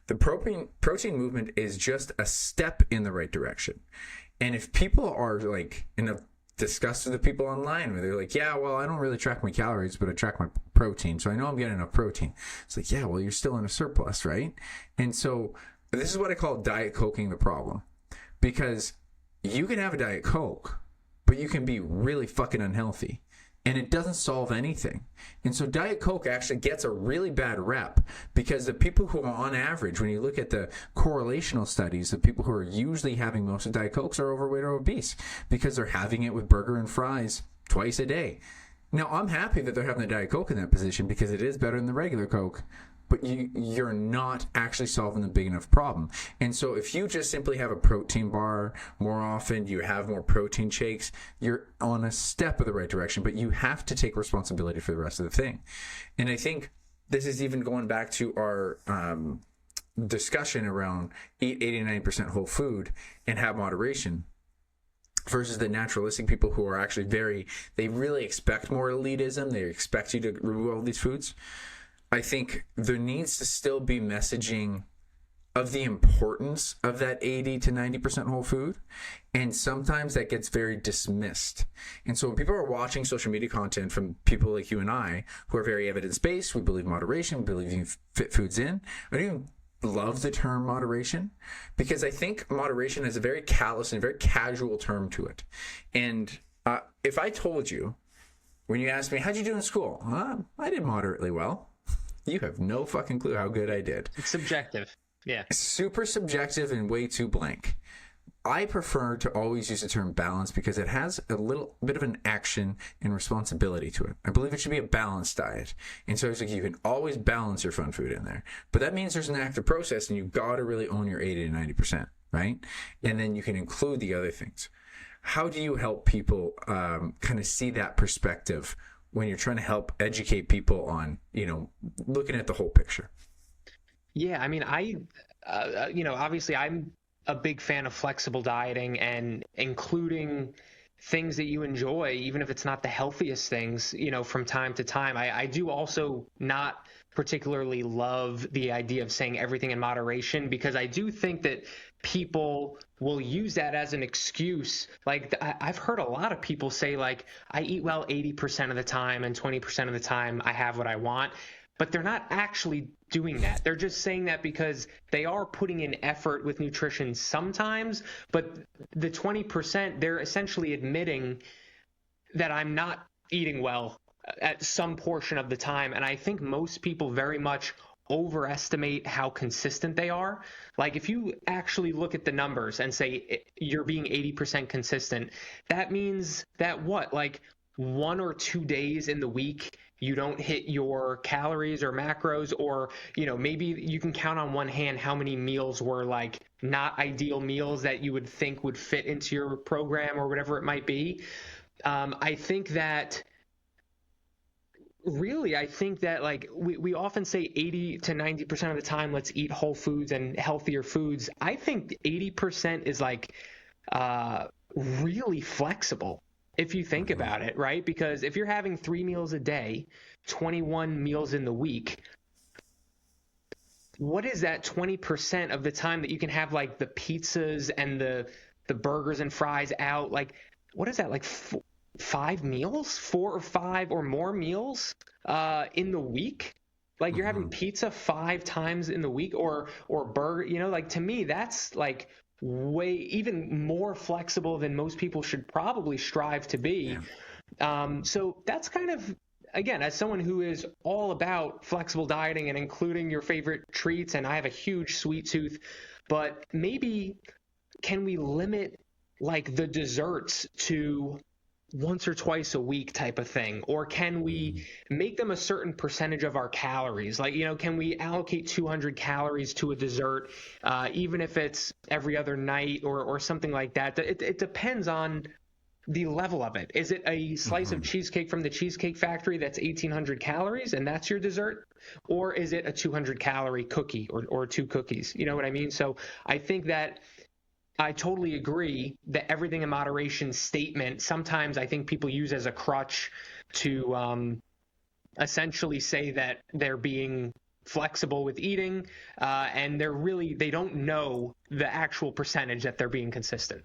The protein movement is just a step in the right direction. And if people are like, in a discussed with the people online where they're like, yeah, well, I don't really track my calories, but I track my protein, so I know I'm getting enough protein. It's like, yeah, well, you're still in a surplus, right? And so this is what I call diet coking the problem, because you can have a diet coke, but you can be really fucking unhealthy, and it doesn't solve anything. And so diet coke actually gets a really bad rep, because the people who are on average, when you look at the correlational studies, the people who are usually having most of diet cokes are overweight or obese, because they're having it with burger and fries twice a day. Now, I'm happy that they're having the diet coke in that position, because it is better than the regular coke, but you're not actually solving the big enough problem. And so if you just simply have a protein bar more often, you have more protein shakes, you're on a step of the right direction, but you have to take responsibility for the rest of the thing. And I think this is even going back to our discussion around eat 80-90% whole food and have moderation, versus the naturalistic people who are actually they really expect more elitism. They expect you to remove all these foods. I think there needs to still be messaging of the importance of that 80 to 90% whole food. And sometimes that gets very dismissed. And so when people are watching social media content from people like you and I, who are very evidence-based, we believe moderation, we believe you fit foods in. I don't even love the term moderation, because I think moderation has a very callous and very casual term to it. And if I told you, when you asked me, how'd you do in school? I did moderately well. You have no fucking clue how good I did. It's subjective. Yeah. Super subjective and way too blank. I prefer to always use the term balance, because it has a little bit of an action and responsibility to it. I believe it should be a balanced diet. And so it's like you can always balance your fun food in there. But that means there's an active process, and you've got to really own your 80 to 90%, right? And then you can include the other things. How do you help people kind of see that perspective when you're trying to help educate people on, looking at the whole picture? Yeah, I mean, obviously I'm a big fan of flexible dieting and including things that you enjoy, even if it's not the healthiest things, from time to time. I do also not particularly love the idea of saying everything in moderation, because I do think that people will use that as an excuse. Like I've heard a lot of people say, like, I eat well 80% of the time and 20% of the time I have what I want. But they're not actually doing that. They're just saying that because they are putting in effort with nutrition sometimes, but the 20%, they're essentially admitting that I'm not eating well at some portion of the time. And I think most people very much overestimate how consistent they are. Like if you actually look at the numbers and say you're being 80% consistent, that means that what? Like 1 or 2 days in the week you don't hit your calories or macros, or maybe you can count on one hand how many meals were like not ideal meals that you would think would fit into your program or whatever it might be. I think that like we often say 80 to 90% of the time, let's eat whole foods and healthier foods. I think 80% is like really flexible, if you think about it, right? Because if you're having 3 meals a day, 21 meals in the week, what is that 20% of the time that you can have like the pizzas and the burgers and fries out? Like, what is that, like 5 meals, 4 or 5 or more meals in the week? Like you're having pizza 5 times in the week, or burger, like to me, that's like way even more flexible than most people should probably strive to be. Yeah. So that's kind of, again, as someone who is all about flexible dieting and including your favorite treats, and I have a huge sweet tooth, but maybe can we limit like the desserts to once or twice a week type of thing? Or can we make them a certain percentage of our calories? Like, can we allocate 200 calories to a dessert, even if it's every other night or something like that? It depends on the level of it. Is it a slice of cheesecake from the Cheesecake Factory that's 1,800 calories and that's your dessert? Or is it a 200 calorie cookie or two cookies? You know what I mean? So I think that I totally agree that everything in moderation statement, sometimes I think people use as a crutch to essentially say that they're being flexible with eating, and they don't know the actual percentage that they're being consistent.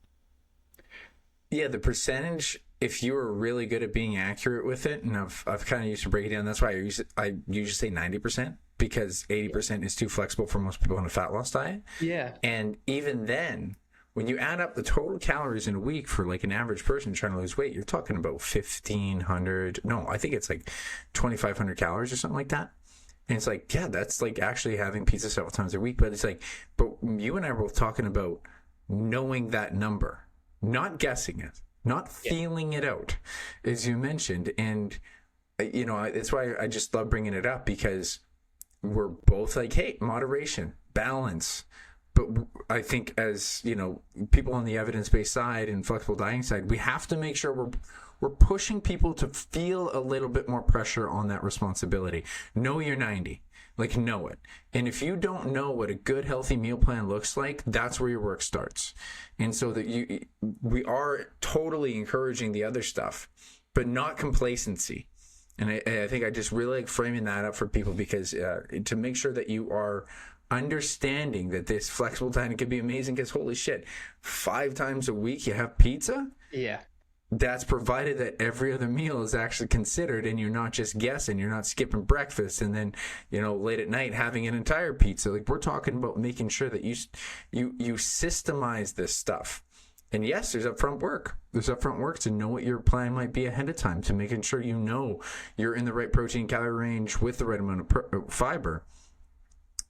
Yeah, the percentage, if you were really good at being accurate with it, and I've kind of used to break it down. That's why I usually say 90%, because 80% is too flexible for most people on a fat loss diet. Yeah. And even then, when you add up the total calories in a week for like an average person trying to lose weight, you're talking about 1,500. No, I think it's like 2,500 calories or something like that. And it's like, yeah, that's like actually having pizza several times a week. But it's like, but you and I were both talking about knowing that number, not guessing it, not feeling it out, as you mentioned. And, you know, it's why I just love bringing it up, because we're both like, hey, moderation, balance. But I think, as you know, people on the evidence-based side and flexible dieting side, we have to make sure we're pushing people to feel a little bit more pressure on that responsibility. Know you're 90. Like, know it. And if you don't know what a good, healthy meal plan looks like, that's where your work starts. And so that we are totally encouraging the other stuff, but not complacency. And I think I just really like framing that up for people, because to make sure that you are understanding that this flexible diet can be amazing, because holy shit, 5 times a week you have pizza? Yeah. That's provided that every other meal is actually considered, and you're not just guessing, you're not skipping breakfast and then, you know, late at night having an entire pizza. Like, we're talking about making sure that you systemize this stuff. And yes, there's upfront work. There's upfront work to know what your plan might be ahead of time, to making sure you know you're in the right protein calorie range with the right amount of fiber.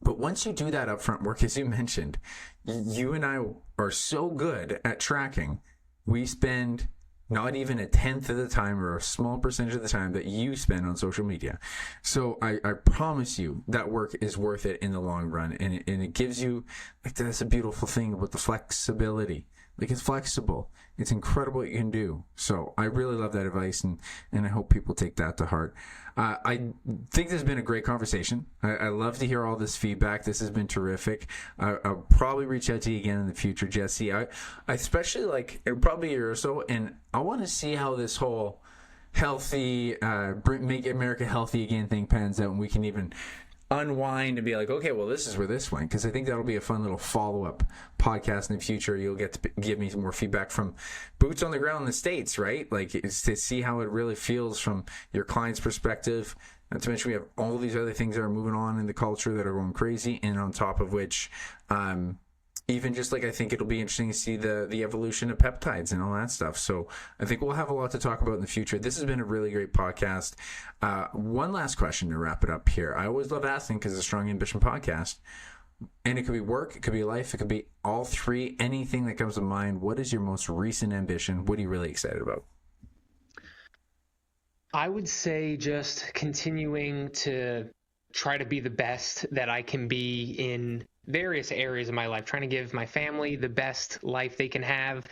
But once you do that upfront work, as you mentioned, you and I are so good at tracking. We spend not even 1/10 of the time, or a small percentage of the time, that you spend on social media. So I promise you that work is worth it in the long run. And it gives you, like, that's a beautiful thing about the flexibility. Like, it's flexible. It's incredible what you can do. So I really love that advice, and I hope people take that to heart. I think this has been a great conversation. I love to hear all this feedback. This has been terrific. I'll probably reach out to you again in the future, Jesse. I especially, like, probably a year or so, and I want to see how this whole healthy, make America healthy again thing pans out, and we can even unwind and be like, okay, well, this is where this went, because I think that'll be a fun little follow-up podcast in the future. You'll get to give me some more feedback from boots on the ground in the States, right? Like, it's to see how it really feels from your client's perspective. Not to mention, we have all these other things that are moving on in the culture that are going crazy, and on top of which, even just like, I think it'll be interesting to see the evolution of peptides and all that stuff. So I think we'll have a lot to talk about in the future. This has been a really great podcast. One last question to wrap it up here. I always love asking, because it's a Strong Ambition podcast, and it could be work, it could be life, it could be all three, anything that comes to mind. What is your most recent ambition? What are you really excited about? I would say just continuing to try to be the best that I can be in various areas of my life, trying to give my family the best life they can have,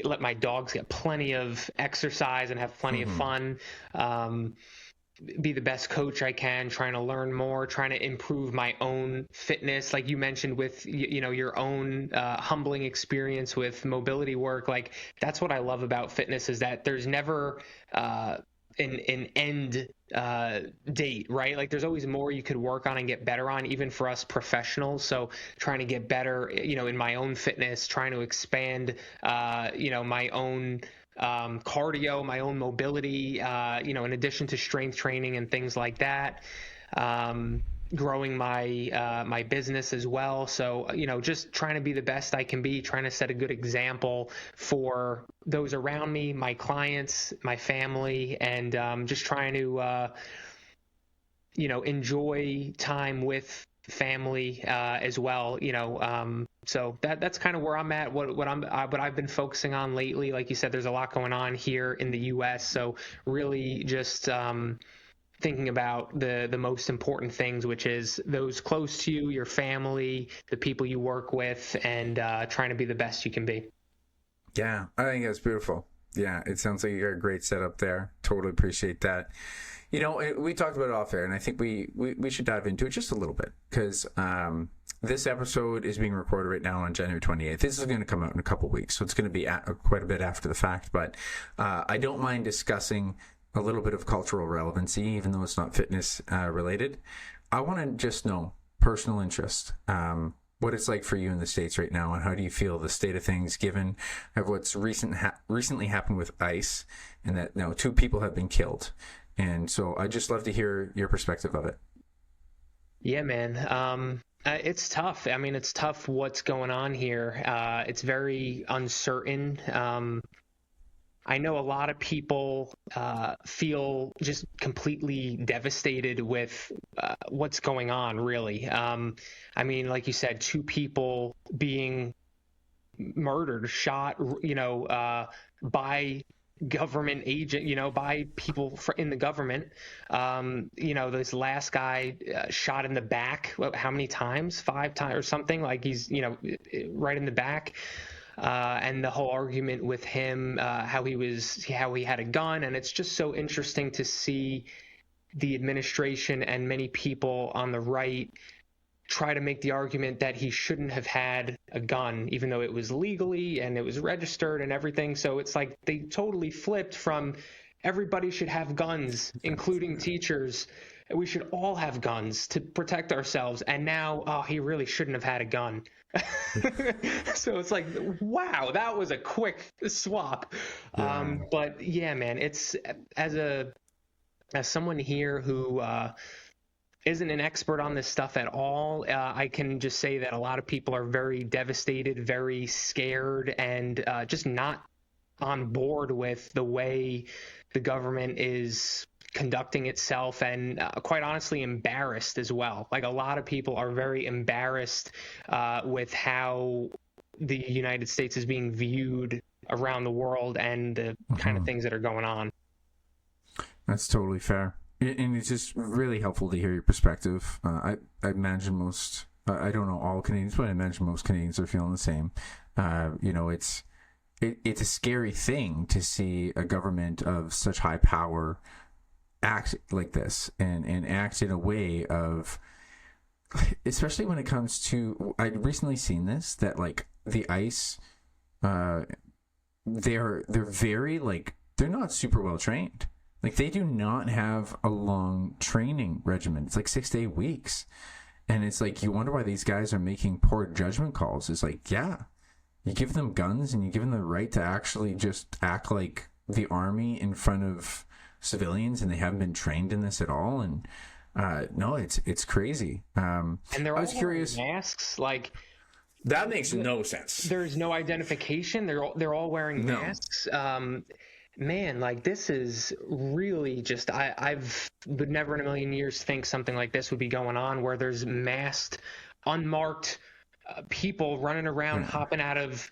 let my dogs get plenty of exercise and have plenty of fun, be the best coach I can, trying to learn more, trying to improve my own fitness. Like you mentioned with, you know, your own humbling experience with mobility work. Like, that's what I love about fitness, is that there's never an end date, right? Like, there's always more you could work on and get better on, even for us professionals. So trying to get better, you know, in my own fitness, trying to expand, you know, my own cardio, my own mobility, you know, in addition to strength training and things like that. Growing my my business as well. So, you know, just trying to be the best I can be, trying to set a good example for those around me, my clients, my family, and just trying to, you know, enjoy time with family as well, you know. So that's kind of where I'm at, what I've been focusing on lately. Like you said, there's a lot going on here in the US, so really just thinking about the most important things, which is those close to you, your family, the people you work with, and trying to be the best you can be. Yeah, I think that's beautiful. Yeah, it sounds like you got a great setup there. Totally appreciate that. We talked about it off air, and I think we should dive into it just a little bit because this episode is being recorded right now on January 28th. This is going to come out in a couple weeks, so it's going to be quite a bit after the fact. But I don't mind discussing a little bit of cultural relevancy, even though it's not fitness related. I want to just know personal interest. What it's like for you in the States right now, and how do you feel the state of things given of what's recently happened with ICE, and that 2 people have been killed. And so I'd just love to hear your perspective of it. Yeah, man. It's tough. I mean, it's tough what's going on here. It's very uncertain. I know a lot of people feel just completely devastated with what's going on, really. I mean, like you said, 2 people being murdered, shot, by government agent, by people in the government. This last guy shot in the back, how many times? 5 times or something, like he's, right in the back. And the whole argument with him, how he had a gun. And it's just so interesting to see the administration and many people on the right try to make the argument that he shouldn't have had a gun, even though it was legally and it was registered and everything. So it's like they totally flipped from everybody should have guns, including teachers. We should all have guns to protect ourselves. And now, he really shouldn't have had a gun. So it's like, wow, that was a quick swap. Yeah. But yeah, man, it's as someone here who isn't an expert on this stuff at all, I can just say that a lot of people are very devastated, very scared, and just not on board with the way the government is conducting itself, and quite honestly embarrassed as well. Like, a lot of people are very embarrassed with how the United States is being viewed around the world and the kind of things that are going on. That's totally fair. And it's just really helpful to hear your perspective. I imagine most, I don't know all Canadians, but I imagine most Canadians are feeling the same. It's a scary thing to see a government of such high power act like this and act in a way of, especially when it comes to, I'd recently seen this, that like the ICE, they're very like, they're not super well trained. Like, they do not have a long training regimen. It's like 6 to 8 weeks. And it's like, you wonder why these guys are making poor judgment calls. It's like, yeah, you give them guns and you give them the right to actually just act like the army in front of civilians, and they haven't been trained in this at all. And no, it's crazy. And they're I was all curious. wearing masks. Like, that makes no sense. There's no identification. They're all wearing masks. Man, like, this is really just, I've would never in a million years think something like this would be going on, where there's masked, unmarked people running around, hopping out of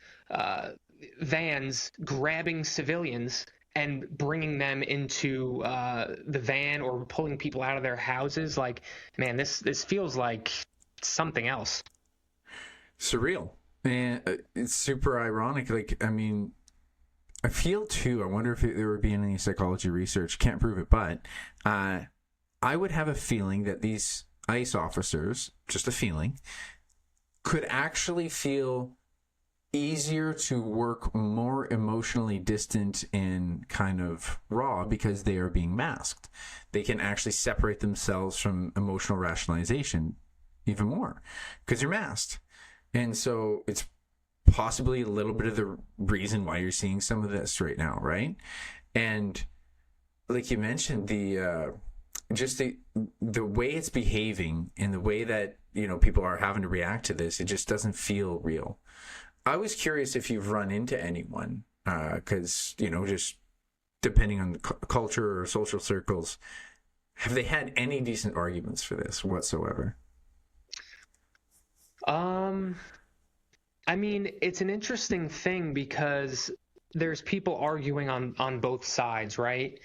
vans, grabbing civilians and bringing them into the van, or pulling people out of their houses. Like, man, this feels like something else. Surreal. And it's super ironic. Like, I mean, I feel too, I wonder if there would be any psychology research, can't prove it, but I would have a feeling that these ICE officers, just a feeling, could actually feel easier to work more emotionally distant and kind of raw because they are being masked. They can actually separate themselves from emotional rationalization even more because you're masked. And so it's possibly a little bit of the reason why you're seeing some of this right now, right? And like you mentioned, the way it's behaving and the way that, people are having to react to this, it just doesn't feel real. I was curious if you've run into anyone, because, just depending on the culture or social circles, have they had any decent arguments for this whatsoever? I mean, it's an interesting thing because there's people arguing on both sides, right?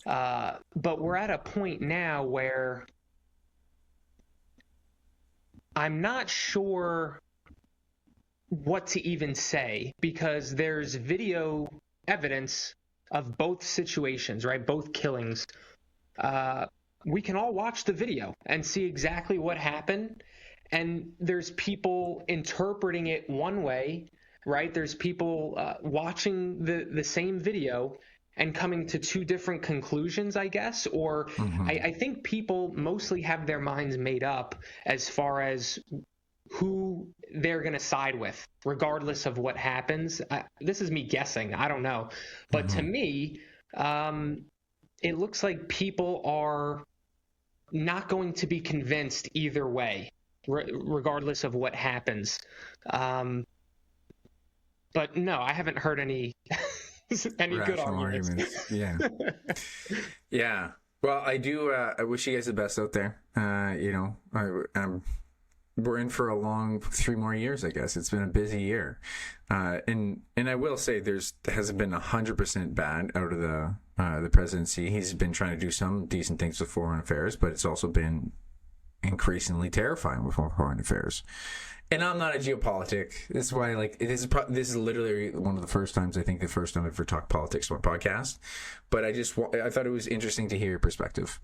But we're at a point now where I'm not sure what to even say, because there's video evidence of both situations, right? Both killings, we can all watch the video and see exactly what happened. And there's people interpreting it one way, right? There's people watching the same video and coming to two different conclusions, I guess. Or I think people mostly have their minds made up as far as who they're going to side with, regardless of what happens. This is me guessing. I don't know. But to me, it looks like people are not going to be convinced either way, regardless of what happens. But no, I haven't heard any good arguments. Yeah. Yeah. Well, I do. I wish you guys the best out there. We're in for a long 3 more years, I guess. It's been a busy year. And I will say there hasn't been 100% bad out of the presidency. He's been trying to do some decent things with foreign affairs, but it's also been increasingly terrifying with foreign affairs. And I'm not a geopolitic. This is why, this is literally one of the first times, I think the first time I've ever talked politics on a podcast. But I thought it was interesting to hear your perspective,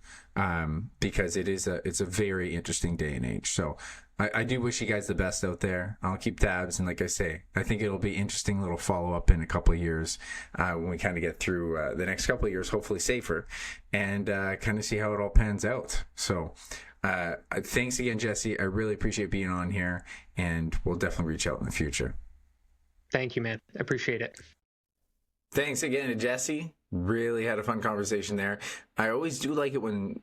because it's a very interesting day and age. So I do wish you guys the best out there. I'll keep tabs, and like I say, I think it'll be interesting little follow up in a couple of years when we kind of get through the next couple of years, hopefully safer, and kind of see how it all pans out. So. Thanks again, Jesse. I really appreciate being on here, and we'll definitely reach out in the future. Thank you, man. I appreciate it. Thanks again to Jesse. Really had a fun conversation there. I always do like it when,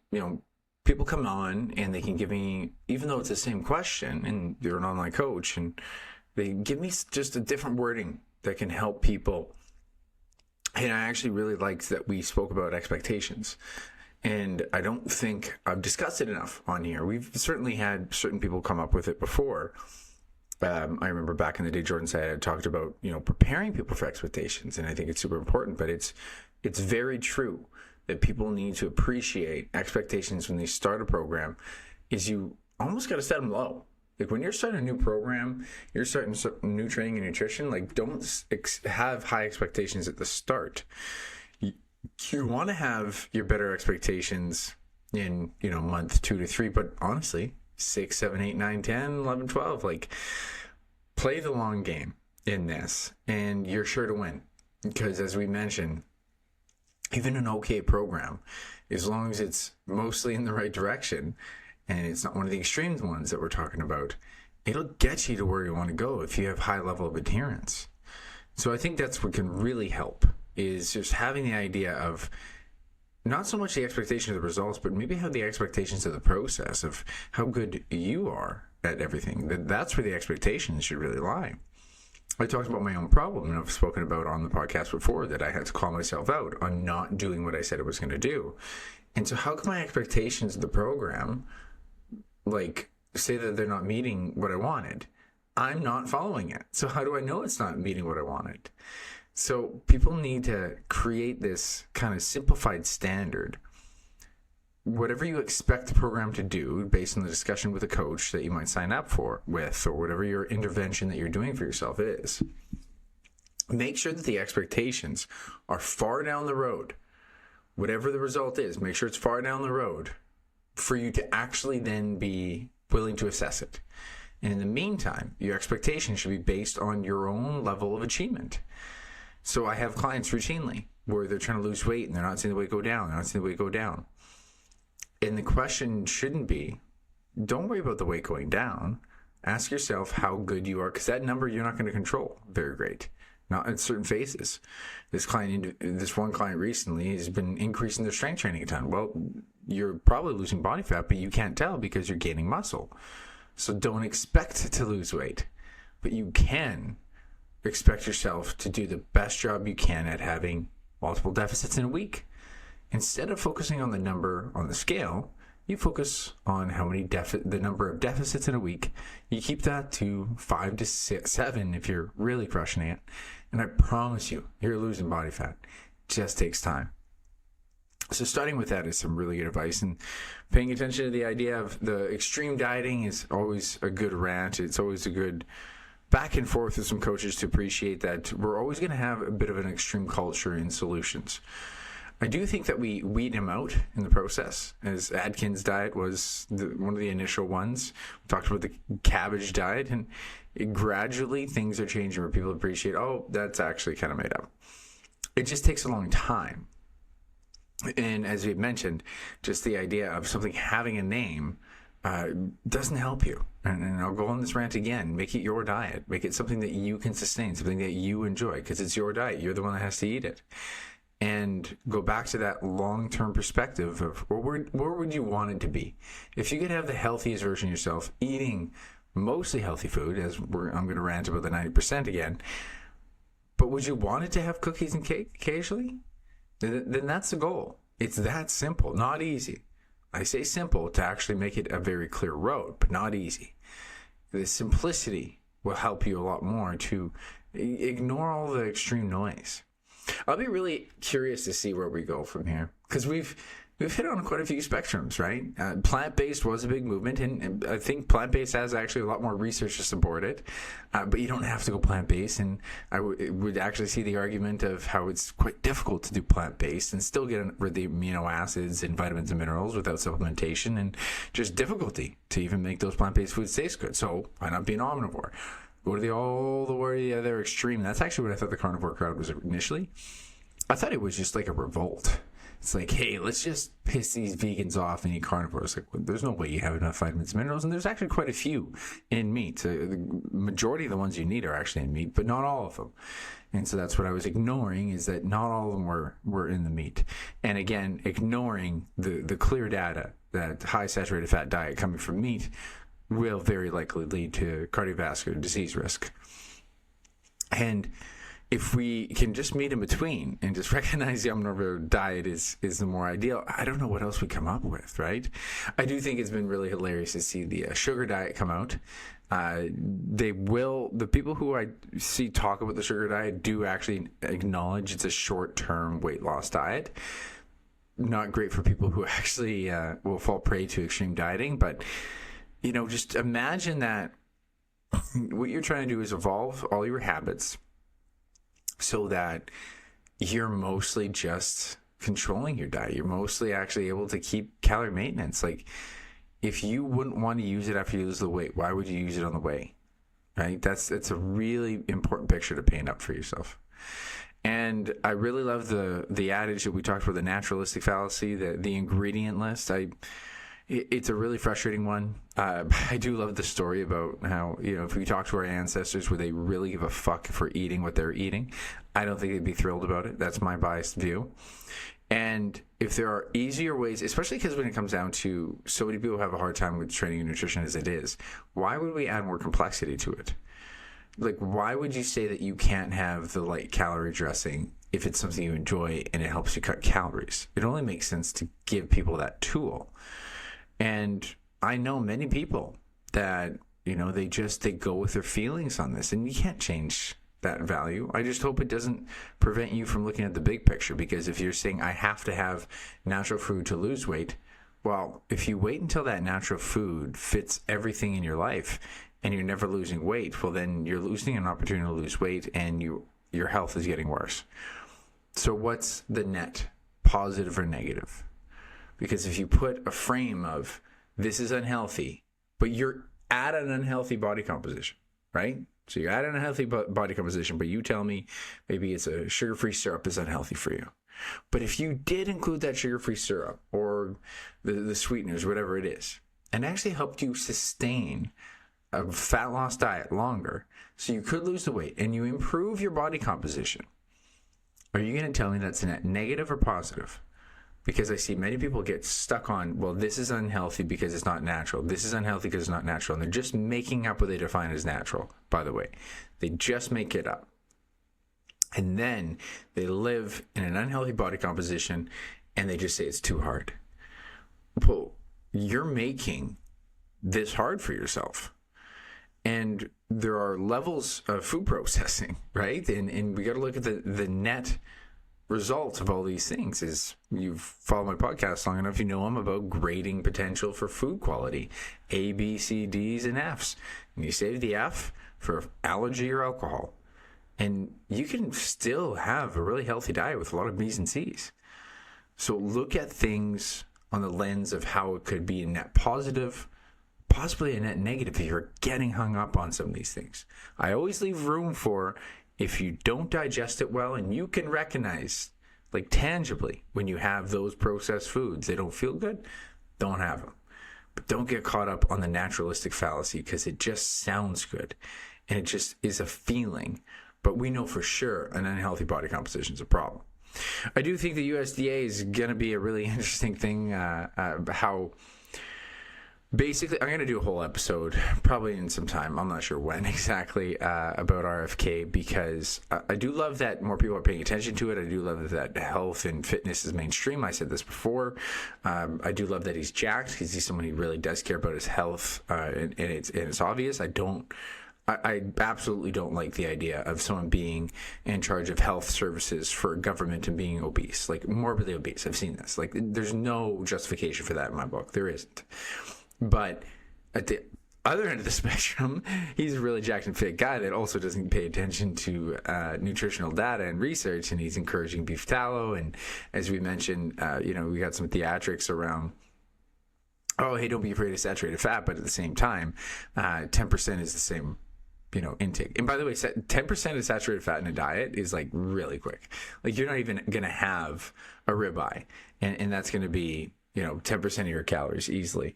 people come on and they can give me, even though it's the same question and they're an online coach, and they give me just a different wording that can help people. And I actually really liked that we spoke about expectations. And I don't think I've discussed it enough on here. We've certainly had certain people come up with it before. I remember back in the day, Jordan said I talked about, preparing people for expectations. And I think it's super important, but it's very true that people need to appreciate expectations when they start a program. Is you almost got to set them low. Like when you're starting a new program, you're starting new training and nutrition, don't have high expectations at the start. You want to have your better expectations in, month 2 to 3, but honestly, 6, 7, 8, 9, 10, 11, 12, play the long game in this, and you're sure to win. Because as we mentioned, even an okay program, as long as it's mostly in the right direction, and it's not one of the extreme ones that we're talking about, it'll get you to where you want to go if you have high level of adherence. So I think that's what can really help, is just having the idea of not so much the expectation of the results, but maybe have the expectations of the process of how good you are at everything. That's where the expectations should really lie. I talked about my own problem, and I've spoken about on the podcast before that I had to call myself out on not doing what I said I was going to do. And so how can my expectations of the program, say that they're not meeting what I wanted? I'm not following it. So how do I know it's not meeting what I wanted? So people need to create this kind of simplified standard. Whatever you expect the program to do based on the discussion with a coach that you might sign up with, or whatever your intervention that you're doing for yourself is, make sure that the expectations are far down the road. Whatever the result is, make sure it's far down the road for you to actually then be willing to assess it. And in the meantime, your expectations should be based on your own level of achievement. So I have clients routinely where they're trying to lose weight and they're not seeing the weight go down. They're not seeing the weight go down. And the question shouldn't be, don't worry about the weight going down. Ask yourself how good you are, because that number you're not going to control very great. Not in certain phases. This one client recently has been increasing their strength training a ton. Well, you're probably losing body fat, but you can't tell because you're gaining muscle. So don't expect to lose weight, but you can expect yourself to do the best job you can at having multiple deficits in a week. Instead of focusing on the number on the scale, you focus on how many the number of deficits in a week. You keep that to 5 to 7 if you're really crushing it. And I promise you're losing body fat. It just takes time. So starting with that is some really good advice, and paying attention to the idea of the extreme dieting is always a good rant. It's always a good back and forth with some coaches to appreciate that we're always going to have a bit of an extreme culture in solutions. I do think that we weed him out in the process, as Atkins' diet was one of the initial ones. We talked about the cabbage diet, and gradually things are changing where people appreciate, oh, that's actually kind of made up. It just takes a long time. And as we mentioned, just the idea of something having a name doesn't help you. And I'll go on this rant again. Make it your diet. Make it something that you can sustain, something that you enjoy, because it's your diet. You're the one that has to eat it. And go back to that long-term perspective of where would you want it to be? If you could have the healthiest version of yourself, eating mostly healthy food, I'm going to rant about the 90% again, but would you want it to have cookies and cake occasionally? Then that's the goal. It's that simple, not easy. I say simple to actually make it a very clear road, but not easy. The simplicity will help you a lot more to ignore all the extreme noise. I'll be really curious to see where we go from here, because we've hit on quite a few spectrums, right? Plant-based was a big movement, and I think plant-based has actually a lot more research to support it, but you don't have to go plant-based, and I would actually see the argument of how it's quite difficult to do plant-based and still get rid of the amino acids and vitamins and minerals without supplementation, and just difficulty to even make those plant-based foods taste good. So why not be an omnivore? Go to all the way the other extreme. That's actually what I thought the carnivore crowd was initially. I thought it was just like a revolt. It's like, hey, let's just piss these vegans off and eat carnivores. Like, well, there's no way you have enough vitamins and minerals, and there's actually quite a few in meat. The majority of the ones you need are actually in meat, but not all of them. And so that's what I was ignoring, is that not all of them were in the meat. And again, ignoring the clear data that high saturated fat diet coming from meat will very likely lead to cardiovascular disease risk. And if we can just meet in between and just recognize the omnivore diet is the more ideal, I don't know what else we come up with, right? I do think it's been really hilarious to see the sugar diet come out. The people who I see talk about the sugar diet do actually acknowledge it's a short-term weight loss diet. Not great for people who actually will fall prey to extreme dieting, but just imagine that what you're trying to do is evolve all your habits so that you're mostly just controlling your diet. You're mostly actually able to keep calorie maintenance. Like, if you wouldn't want to use it after you lose the weight, why would you use it on the way? Right? That's a really important picture to paint up for yourself. And I really love the adage that we talked about, the naturalistic fallacy, the ingredient list. It's a really frustrating one. I do love the story about how, if we talk to our ancestors, would they really give a fuck for eating what they're eating? I don't think they'd be thrilled about it. That's my biased view. And if there are easier ways, especially because when it comes down to so many people have a hard time with training and nutrition as it is, why would we add more complexity to it? Like, why would you say that you can't have the light calorie dressing if it's something you enjoy and it helps you cut calories? It only makes sense to give people that tool. And I know many people that, they go with their feelings on this, and you can't change that value. I just hope it doesn't prevent you from looking at the big picture, because if you're saying I have to have natural food to lose weight, well, if you wait until that natural food fits everything in your life and you're never losing weight, well, then you're losing an opportunity to lose weight and your health is getting worse. So what's the net, positive or negative? Because if you put a frame of this is unhealthy, but you're at an unhealthy body composition, right? So you're at an unhealthy body composition, but you tell me maybe it's a sugar-free syrup is unhealthy for you. But if you did include that sugar-free syrup or the sweeteners, whatever it is, and actually helped you sustain a fat loss diet longer, so you could lose the weight and you improve your body composition, are you going to tell me that's a net negative or positive? Because I see many people get stuck on, well, this is unhealthy because it's not natural. This is unhealthy because it's not natural. And they're just making up what they define as natural, by the way. They just make it up. And then they live in an unhealthy body composition and they just say it's too hard. Well, you're making this hard for yourself. And there are levels of food processing, right? And we got to look at the net result of all these things. Is you've followed my podcast long enough, I'm about grading potential for food quality, A, B, C, D's, and F's. And you save the F for allergy or alcohol. And you can still have a really healthy diet with a lot of B's and C's. So look at things on the lens of how it could be a net positive, possibly a net negative if you're getting hung up on some of these things. I always leave room for, if you don't digest it well, and you can recognize, like tangibly, when you have those processed foods, they don't feel good, don't have them. But don't get caught up on the naturalistic fallacy, because it just sounds good and it just is a feeling. But we know for sure an unhealthy body composition is a problem. I do think the USDA is going to be a really interesting thing, how basically, I'm going to do a whole episode, probably in some time, I'm not sure when exactly, about RFK, because I do love that more people are paying attention to it. I do love that health and fitness is mainstream. I said this before. I do love that he's jacked, because he's someone who really does care about his health, and it's obvious. I absolutely don't like the idea of someone being in charge of health services for government and being obese, like morbidly obese. I've seen this. Like, there's no justification for that in my book. There isn't. But at the other end of the spectrum, he's a really jacked and fit guy that also doesn't pay attention to nutritional data and research, and he's encouraging beef tallow. And as we mentioned, we got some theatrics around, oh, hey, don't be afraid of saturated fat, but at the same time, 10% is the same intake. And by the way, 10% of saturated fat in a diet is like really quick. Like, you're not even going to have a ribeye, and that's going to be 10% of your calories easily.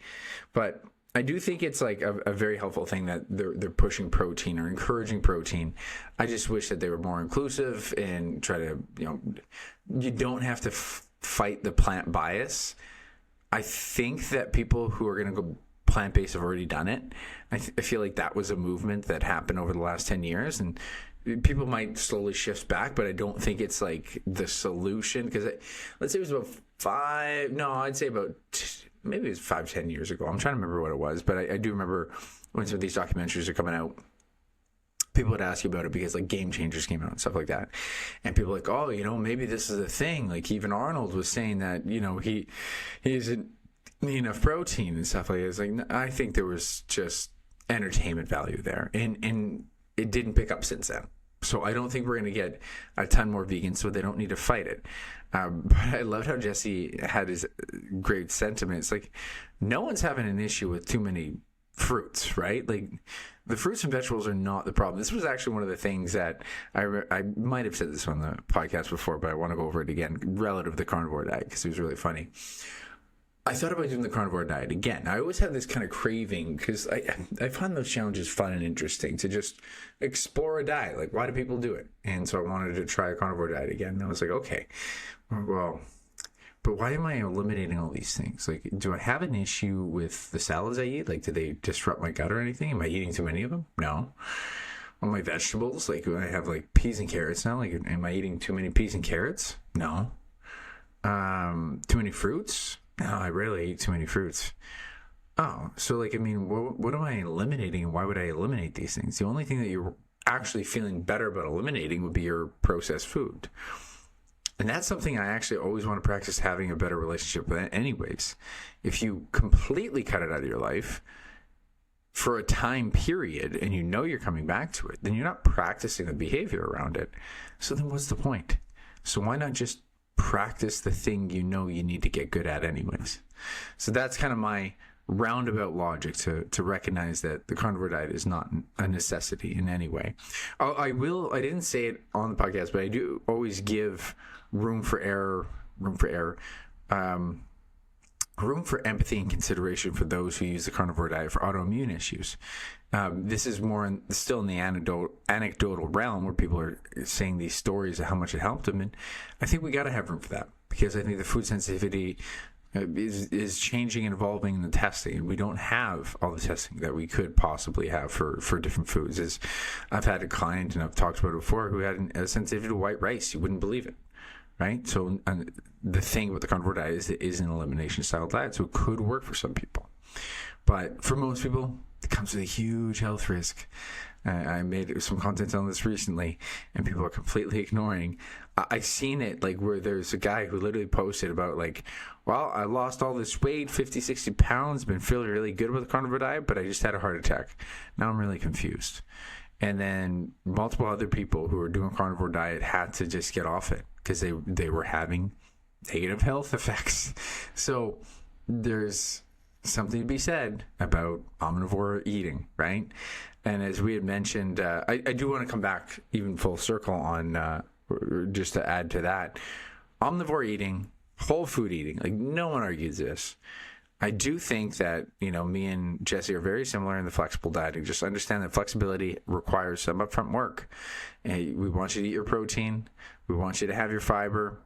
But I do think it's like a very helpful thing that they're pushing protein or encouraging protein. I just wish that they were more inclusive and try to, you don't have to fight the plant bias. I think that people who are going to go plant-based have already done it. I feel like that was a movement that happened over the last 10 years, and people might slowly shift back, but I don't think it's like the solution, because let's say it was about maybe it was 5-10 years ago. I'm trying to remember what it was, but I do remember when some of these documentaries are coming out, people would ask you about it, because like Game Changers came out and stuff like that, and people are like, oh, maybe this is a thing. Like, even Arnold was saying that he isn't enough protein and stuff like that. It's like, I think there was just entertainment value there, and it didn't pick up since then. So I don't think we're going to get a ton more vegans, so they don't need to fight it. But I loved how Jesse had his great sentiment. It's like, no one's having an issue with too many fruits, right? Like, the fruits and vegetables are not the problem. This was actually one of the things that I might have said this on the podcast before, but I want to go over it again relative to the carnivore diet, because it was really funny. I thought about doing the carnivore diet again. I always have this kind of craving, because I find those challenges fun and interesting, to just explore a diet. Like, why do people do it? And so I wanted to try a carnivore diet again. And I was like, okay, well, but why am I eliminating all these things? Like, do I have an issue with the salads I eat? Like, do they disrupt my gut or anything? Am I eating too many of them? No. All my vegetables, like, I have like peas and carrots now. Like, am I eating too many peas and carrots? No. Too many fruits? No, I rarely eat too many fruits. Oh, so like, I mean, what am I eliminating, and why would I eliminate these things? The only thing that you're actually feeling better about eliminating would be your processed food. And that's something I actually always want to practice having a better relationship with anyways. If you completely cut it out of your life for a time period, and you're coming back to it, then you're not practicing the behavior around it. So then what's the point? So why not just practice the thing you need to get good at anyways? So that's kind of my roundabout logic to recognize that the carnivore diet is not a necessity in any way. I didn't say it on the podcast, but I do always give room for empathy and consideration for those who use the carnivore diet for autoimmune issues. This is still in the anecdotal realm, where people are saying these stories of how much it helped them, and I think we got to have room for that, because I think the food sensitivity is changing and evolving in the testing, and we don't have all the testing that we could possibly have for different foods. As I've had a client, and I've talked about it before, who had a sensitivity to white rice. You wouldn't believe it, right? So the thing about the carnivore diet is it is an elimination style diet, so it could work for some people, but for most people, it comes with a huge health risk. I made some content on this recently, and people are completely ignoring. I've seen it, like, where there's a guy who literally posted about, like, well, I lost all this weight, 50, 60 pounds, been feeling really good with the carnivore diet, but I just had a heart attack. Now I'm really confused. And then multiple other people who were doing carnivore diet had to just get off it because they were having negative health effects. So there's something to be said about omnivore eating, right? And as we had mentioned, I do want to come back even full circle on just to add to that, omnivore eating, whole food eating, like no one argues this. I do think that, me and Jesse are very similar in the flexible dieting. Just understand that flexibility requires some upfront work. And we want you to eat your protein. We want you to have your fiber.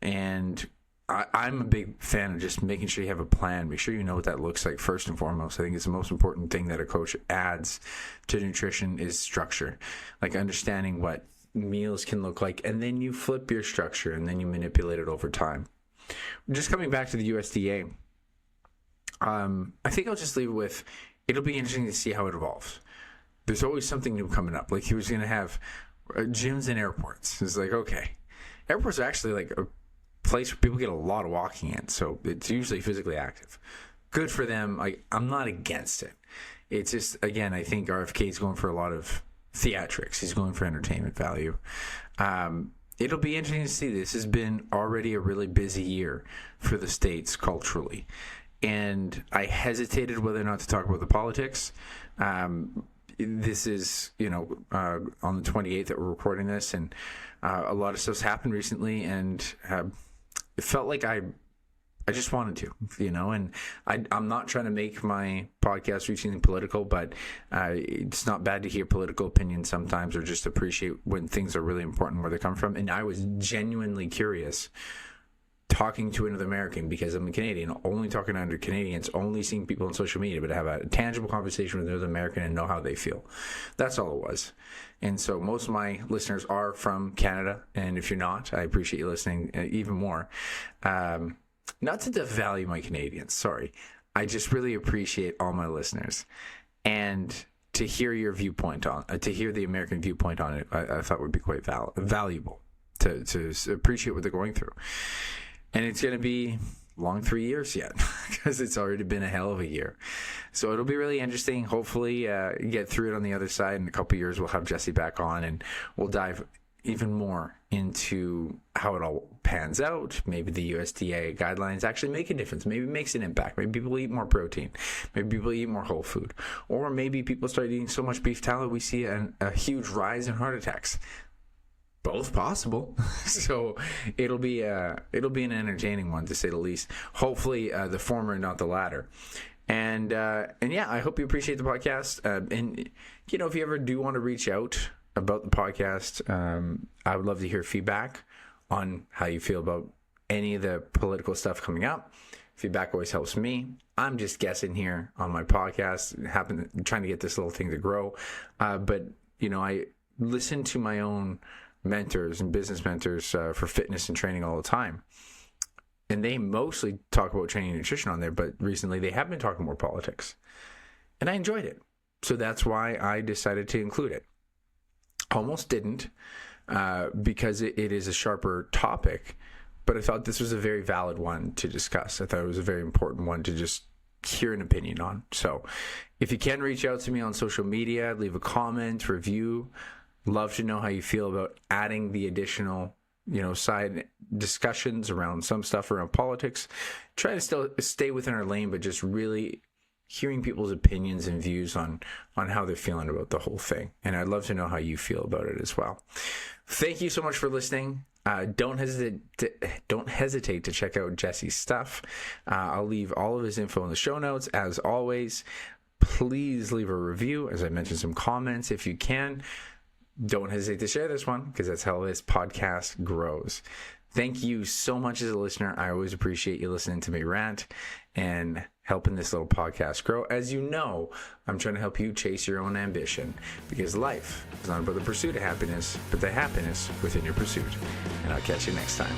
And I'm a big fan of just making sure you have a plan. Make sure you know what that looks like first and foremost. I think it's the most important thing that a coach adds to nutrition is structure. Like understanding what meals can look like. And then you flip your structure and then you manipulate it over time. Just coming back to the USDA. I think I'll just leave it with, it'll be interesting to see how it evolves. There's always something new coming up. Like he was going to have gyms in airports. It's like, okay, airports are actually like a place where people get a lot of walking in. So it's usually physically active. Good for them. I'm not against it. It's just, again, I think RFK is going for a lot of theatrics. He's going for entertainment value. It'll be interesting to see. This has been already a really busy year for the States culturally. And I hesitated whether or not to talk about the politics. This is, on the 28th that we're recording this, and a lot of stuff's happened recently, and it felt like I just wanted to, and I'm not trying to make my podcast reach anything political, but it's not bad to hear political opinions sometimes or just appreciate when things are really important where they come from. And I was genuinely curious talking to another American because I'm a Canadian, only talking to other Canadians, only seeing people on social media, but have a tangible conversation with another American and know how they feel. That's all it was. And so most of my listeners are from Canada. And if you're not, I appreciate you listening even more. Not to devalue my Canadians, sorry. I just really appreciate all my listeners. And to hear your viewpoint to hear the American viewpoint on it, I thought would be quite valuable to appreciate what they're going through. And it's going to be long 3 years yet because it's already been a hell of a year. So it'll be really interesting. Hopefully get through it on the other side. In a couple of years, we'll have Jesse back on and we'll dive even more into how it all pans out. Maybe the USDA guidelines actually make a difference. Maybe it makes an impact. Maybe people eat more protein. Maybe people eat more whole food. Or maybe people start eating so much beef tallow we see a huge rise in heart attacks. Both possible. So it'll be an entertaining one to say the least. Hopefully the former, not the latter. And yeah, I hope you appreciate the podcast. And if you ever do want to reach out about the podcast, I would love to hear feedback on how you feel about any of the political stuff coming up. Feedback always helps me. I'm just guessing here on my podcast, trying to get this little thing to grow. But I listen to my own mentors and business mentors for fitness and training all the time. And they mostly talk about training and nutrition on there, but recently they have been talking more politics. And I enjoyed it. So that's why I decided to include it. Almost didn't because it is a sharper topic, but I thought this was a very valid one to discuss. I thought it was a very important one to just hear an opinion on. So if you can reach out to me on social media, leave a comment, review. Love to know how you feel about adding the additional, side discussions around some stuff around politics. Try to still stay within our lane, but just really hearing people's opinions and views on how they're feeling about the whole thing. And I'd love to know how you feel about it as well. Thank you so much for listening. Don't hesitate to check out Jesse's stuff. I'll leave all of his info in the show notes. As always, please leave a review. As I mentioned, some comments if you can. Don't hesitate to share this one because that's how this podcast grows. Thank you so much as a listener. I always appreciate you listening to me rant and helping this little podcast grow. As you know, I'm trying to help you chase your own ambition because life is not about the pursuit of happiness, but the happiness within your pursuit. And I'll catch you next time.